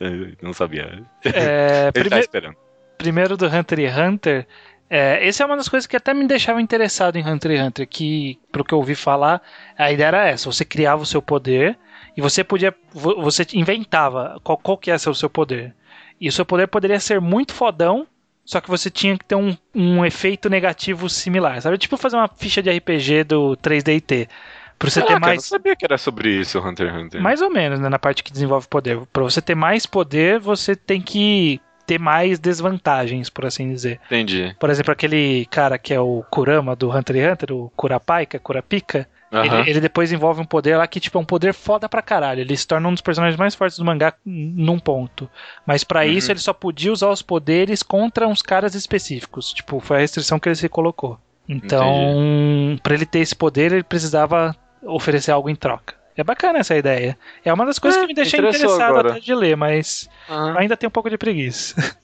Eu não sabia. Ele tá esperando. Primeiro do Hunter x Hunter, essa é uma das coisas que até me deixava interessado em Hunter x Hunter, que, pro que eu ouvi falar, a ideia era essa, você criava o seu poder, e você inventava qual que ia ser o seu poder. E o seu poder poderia ser muito fodão, só que você tinha que ter um efeito negativo similar, sabe? Tipo fazer uma ficha de RPG do 3DT. Pra você ter Eu não mais... sabia que era sobre isso, Hunter x Hunter. Mais ou menos, né, na parte que desenvolve poder. Pra você ter mais poder, você tem que ter mais desvantagens, por assim dizer. Entendi. Por exemplo, aquele cara que é o Kurama do Hunter x Hunter, o Kurapika, Kurapika, ele depois desenvolve um poder lá que tipo, é um poder foda pra caralho. Ele se torna um dos personagens mais fortes do mangá num ponto. Mas pra isso ele só podia usar os poderes contra uns caras específicos. Tipo, foi a restrição que ele se colocou. Então, pra ele ter esse poder, ele precisava oferecer algo em troca. É bacana essa ideia. É uma das coisas que me deixa interessado agora. até de ler, mas ainda tem um pouco de preguiça.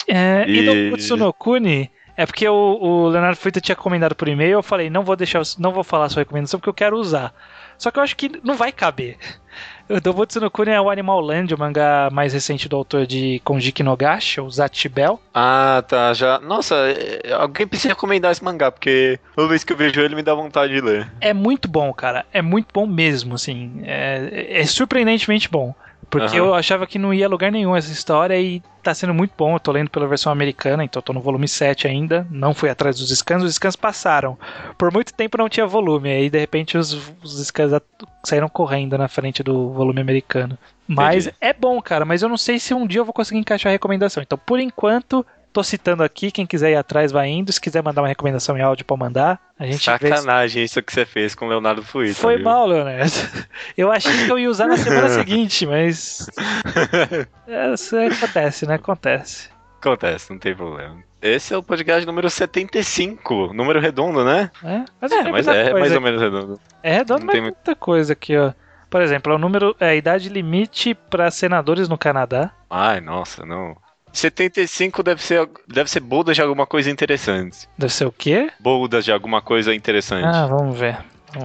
E no Butsu no Kuni, é porque o Leonardo Freitas tinha recomendado por e-mail, eu falei, não vou falar a sua recomendação porque eu quero usar. Só que eu acho que não vai caber. O Dobutsu no Kuni é o Animal Land, o mangá mais recente do autor de Konjiki no Gacha, o Zatibel. Tá, já. Nossa, alguém precisa recomendar esse mangá, porque toda vez que eu vejo ele me dá vontade de ler. É muito bom, cara. É muito bom mesmo, assim. É surpreendentemente bom. Porque eu achava que não ia a lugar nenhum essa história e tá sendo muito bom. Eu tô lendo pela versão americana, então eu tô no volume 7 ainda. Não fui atrás dos scans, os scans passaram. Por muito tempo não tinha volume, aí de repente os scans saíram correndo na frente do volume americano. Mas é bom, cara, mas eu não sei se um dia eu vou conseguir encaixar a recomendação. Então, por enquanto, tô citando aqui, quem quiser ir atrás vai indo. Se quiser mandar uma recomendação em áudio pra mandar, a gente Sacanagem isso que você fez com o Leonardo Fuita. Foi mal, Leonardo. Eu achei que eu ia usar na semana seguinte, mas... acontece, né? Acontece, não tem problema. Esse é o podcast número 75, número redondo, né? Mas é mais ou menos redondo. É redondo, mas tem muita coisa aqui, ó. Por exemplo, o número é a idade limite para senadores no Canadá. Ai, nossa, não. 75 deve ser boldas de alguma coisa interessante. Deve ser o quê? Boldas de alguma coisa interessante. Vamos ver.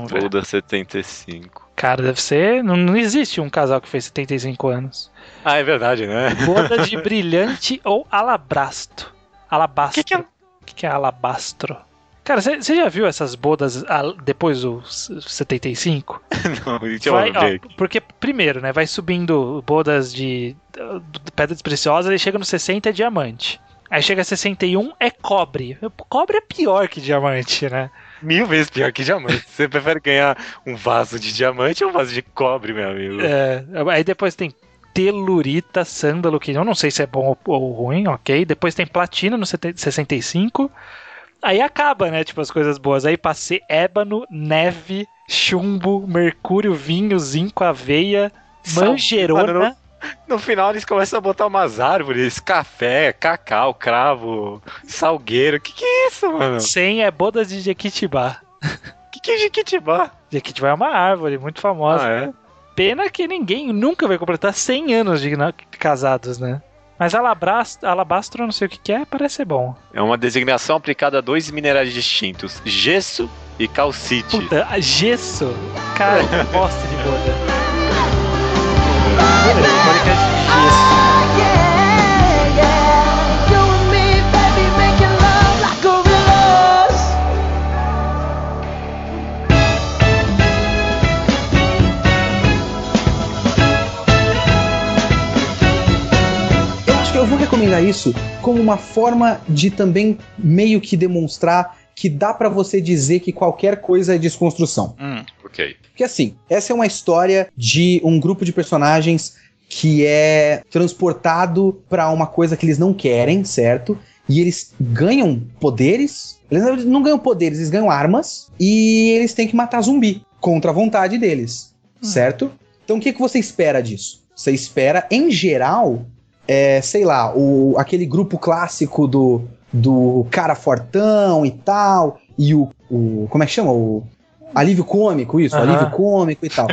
Bolda 75. Cara, deve ser... Não existe um casal que fez 75 anos. É verdade, né? Boda de brilhante ou alabastro. Alabastro. O que é alabastro? Cara, você já viu essas bodas depois dos 75? Não, deixa eu ver. Porque, primeiro, né, vai subindo bodas de pedras preciosas e chega no 60 é diamante. Aí chega a 61 é cobre. Cobre é pior que diamante, né? 1000 vezes pior que diamante. Você prefere ganhar um vaso de diamante ou um vaso de cobre, meu amigo? Aí depois tem telurita, sândalo, que eu não sei se é bom ou ruim, ok. Depois tem platina no 65. Aí acaba, né? Tipo, as coisas boas. Aí passei ébano, neve, chumbo, mercúrio, vinho, zinco, aveia, manjerona. Mano, no final eles começam a botar umas árvores, café, cacau, cravo, salgueiro. Que é isso, mano? 100 é bodas de Jequitibá. Que é Jequitibá? Jequitibá é uma árvore muito famosa. É? Pena que ninguém nunca vai completar 100 anos de casados, né? Mas alabastro, eu não sei o que é, parece ser bom. É uma designação aplicada a 2 minerais distintos: gesso e calcite. Puta, gesso. Cara, que bosta de boda. Podcast de gesso. Eu vou recomendar isso como uma forma de também meio que demonstrar que dá pra você dizer que qualquer coisa é desconstrução. Ok. Porque assim, essa é uma história de um grupo de personagens que é transportado pra uma coisa que eles não querem, certo? E eles ganham poderes. Eles não ganham poderes, eles ganham armas. E eles têm que matar zumbi contra a vontade deles, certo? Então o que você espera disso? Você espera, em geral... sei lá, aquele grupo clássico do cara fortão e tal, e o como é que chama? O alívio cômico, isso, alívio cômico e tal.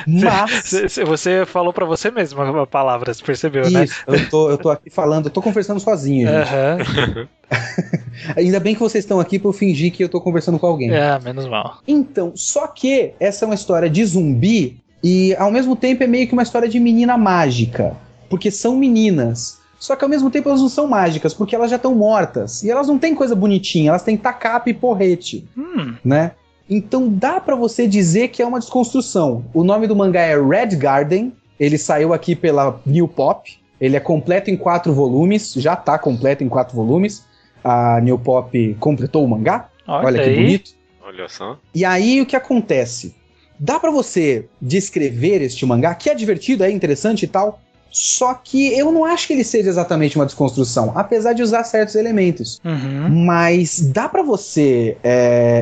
Mas... Você falou pra você mesmo a palavra, você percebeu, né? Isso, eu tô aqui falando, eu tô conversando sozinho, gente. Ainda bem que vocês estão aqui pra eu fingir que eu tô conversando com alguém. Menos mal. Então, só que essa é uma história de zumbi e, ao mesmo tempo, é meio que uma história de menina mágica. Porque são meninas. Só que ao mesmo tempo elas não são mágicas, porque elas já estão mortas. E elas não têm coisa bonitinha, elas têm tacape e porrete. Né? Então dá pra você dizer que é uma desconstrução. O nome do mangá é Red Garden. Ele saiu aqui pela New Pop. Ele é completo em 4 volumes. Já tá completo em 4 volumes. A New Pop completou o mangá. Olha que bonito. Olha só. E aí o que acontece? Dá pra você descrever este mangá, que é divertido, é interessante e tal... Só que eu não acho que ele seja exatamente uma desconstrução, apesar de usar certos elementos. Mas dá pra você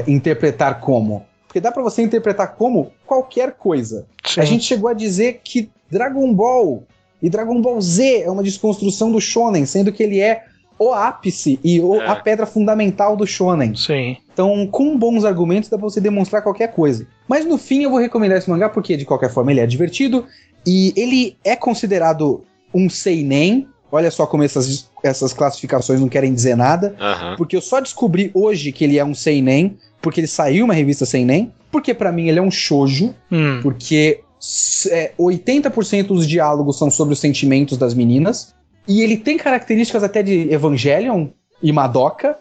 interpretar como? Porque dá pra você interpretar como qualquer coisa. Sim. A gente chegou a dizer que Dragon Ball e Dragon Ball Z é uma desconstrução do shonen, sendo que ele é o ápice e a pedra fundamental do shonen. Sim. Então, com bons argumentos, dá pra você demonstrar qualquer coisa. Mas no fim eu vou recomendar esse mangá porque, de qualquer forma, ele é divertido. E ele é considerado um seinen. Olha só como essas classificações não querem dizer nada. Porque eu só descobri hoje que ele é um seinen, porque ele saiu uma revista seinen. Porque pra mim ele é um shoujo. Porque 80% dos diálogos são sobre os sentimentos das meninas. E ele tem características até de Evangelion e Madoka.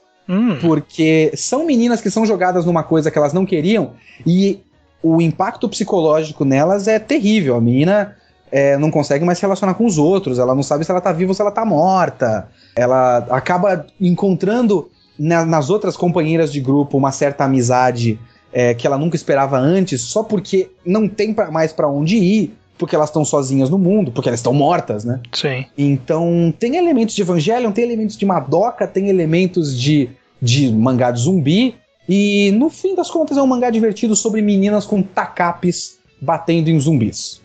Porque são meninas que são jogadas numa coisa que elas não queriam. E... o impacto psicológico nelas é terrível. A menina não consegue mais se relacionar com os outros. Ela não sabe se ela tá viva ou se ela tá morta. Ela acaba encontrando nas outras companheiras de grupo uma certa amizade que ela nunca esperava antes, só porque não tem mais pra onde ir, porque elas estão sozinhas no mundo, porque elas estão mortas, né? Sim. Então tem elementos de Evangelion, tem elementos de Madoka, tem elementos de mangá de zumbi. E no fim das contas é um mangá divertido sobre meninas com tacapes batendo em zumbis.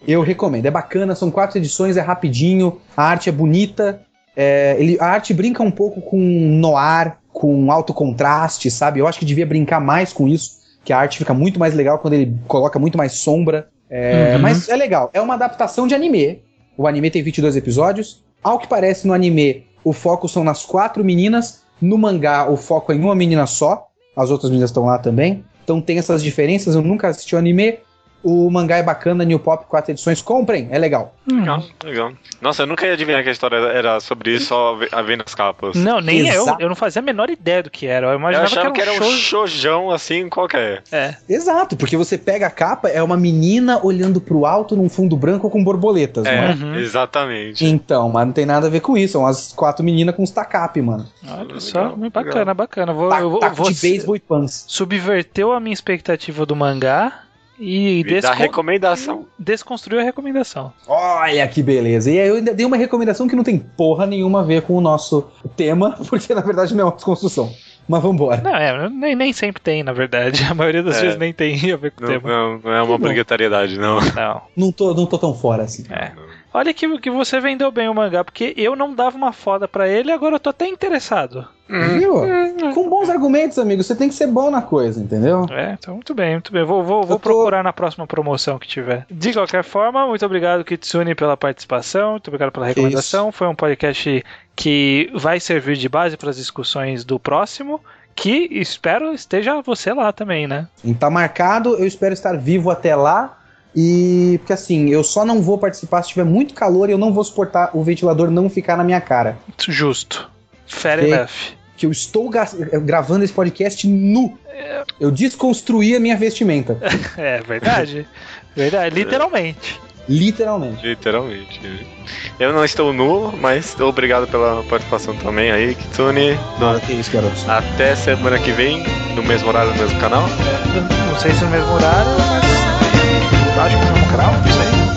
Eu recomendo, é bacana, são 4 edições, é rapidinho, a arte é bonita, a arte brinca um pouco com noir, com alto contraste, sabe? Eu acho que devia brincar mais com isso, que a arte fica muito mais legal quando ele coloca muito mais sombra. Mas é legal, é uma adaptação de anime. O anime tem 22 episódios. Ao que parece no anime, o foco são nas 4 meninas. No mangá, o foco é em uma menina só. As outras meninas estão lá também. Então tem essas diferenças. Eu nunca assisti o anime. O mangá é bacana, New Pop, 4 edições. Comprem, é legal. Legal. Nossa, eu nunca ia adivinhar que a história era sobre isso, só vendo as capas. Não, nem eu. Eu não fazia a menor ideia do que era. Eu imaginava achava que era um shojão assim, qualquer. Exato, porque você pega a capa, é uma menina olhando pro alto num fundo branco com borboletas, não é? Exatamente. Então, mas não tem nada a ver com isso. São as 4 meninas com os tacape, mano. Olha só, bacana, bacana. Taco de beisebol e pants. Subverteu a minha expectativa do mangá. E da recomendação. Desconstruiu a recomendação. Olha que beleza. E aí eu ainda dei uma recomendação que não tem porra nenhuma a ver com o nosso tema, porque na verdade não é uma desconstrução. Mas vambora. Não, nem sempre tem, na verdade. A maioria das vezes nem tem a ver com o tema. Não é uma obrigatoriedade, não. Não tô tão fora assim. Olha que você vendeu bem o mangá, porque eu não dava uma foda pra ele e agora eu tô até interessado. Viu? Com bons argumentos, amigo. Você tem que ser bom na coisa, entendeu? Então muito bem, muito bem. Vou procurar na próxima promoção que tiver. De qualquer forma, muito obrigado, Kitsune, pela participação, muito obrigado pela recomendação. Foi um podcast que vai servir de base para as discussões do próximo, que espero esteja você lá também, né? Tá marcado, eu espero estar vivo até lá. E porque assim, eu só não vou participar se tiver muito calor e eu não vou suportar o ventilador não ficar na minha cara. Justo. Fair enough. Que eu estou gravando esse podcast nu. Eu desconstruí a minha vestimenta. É verdade. Verdade, literalmente. Literalmente. Eu não estou nu, mas obrigado pela participação também aí, Kitsune. Que isso, garoto. Até semana que vem, no mesmo horário, no mesmo canal. Não sei se no mesmo horário, mas acho que no mesmo canal, não sei.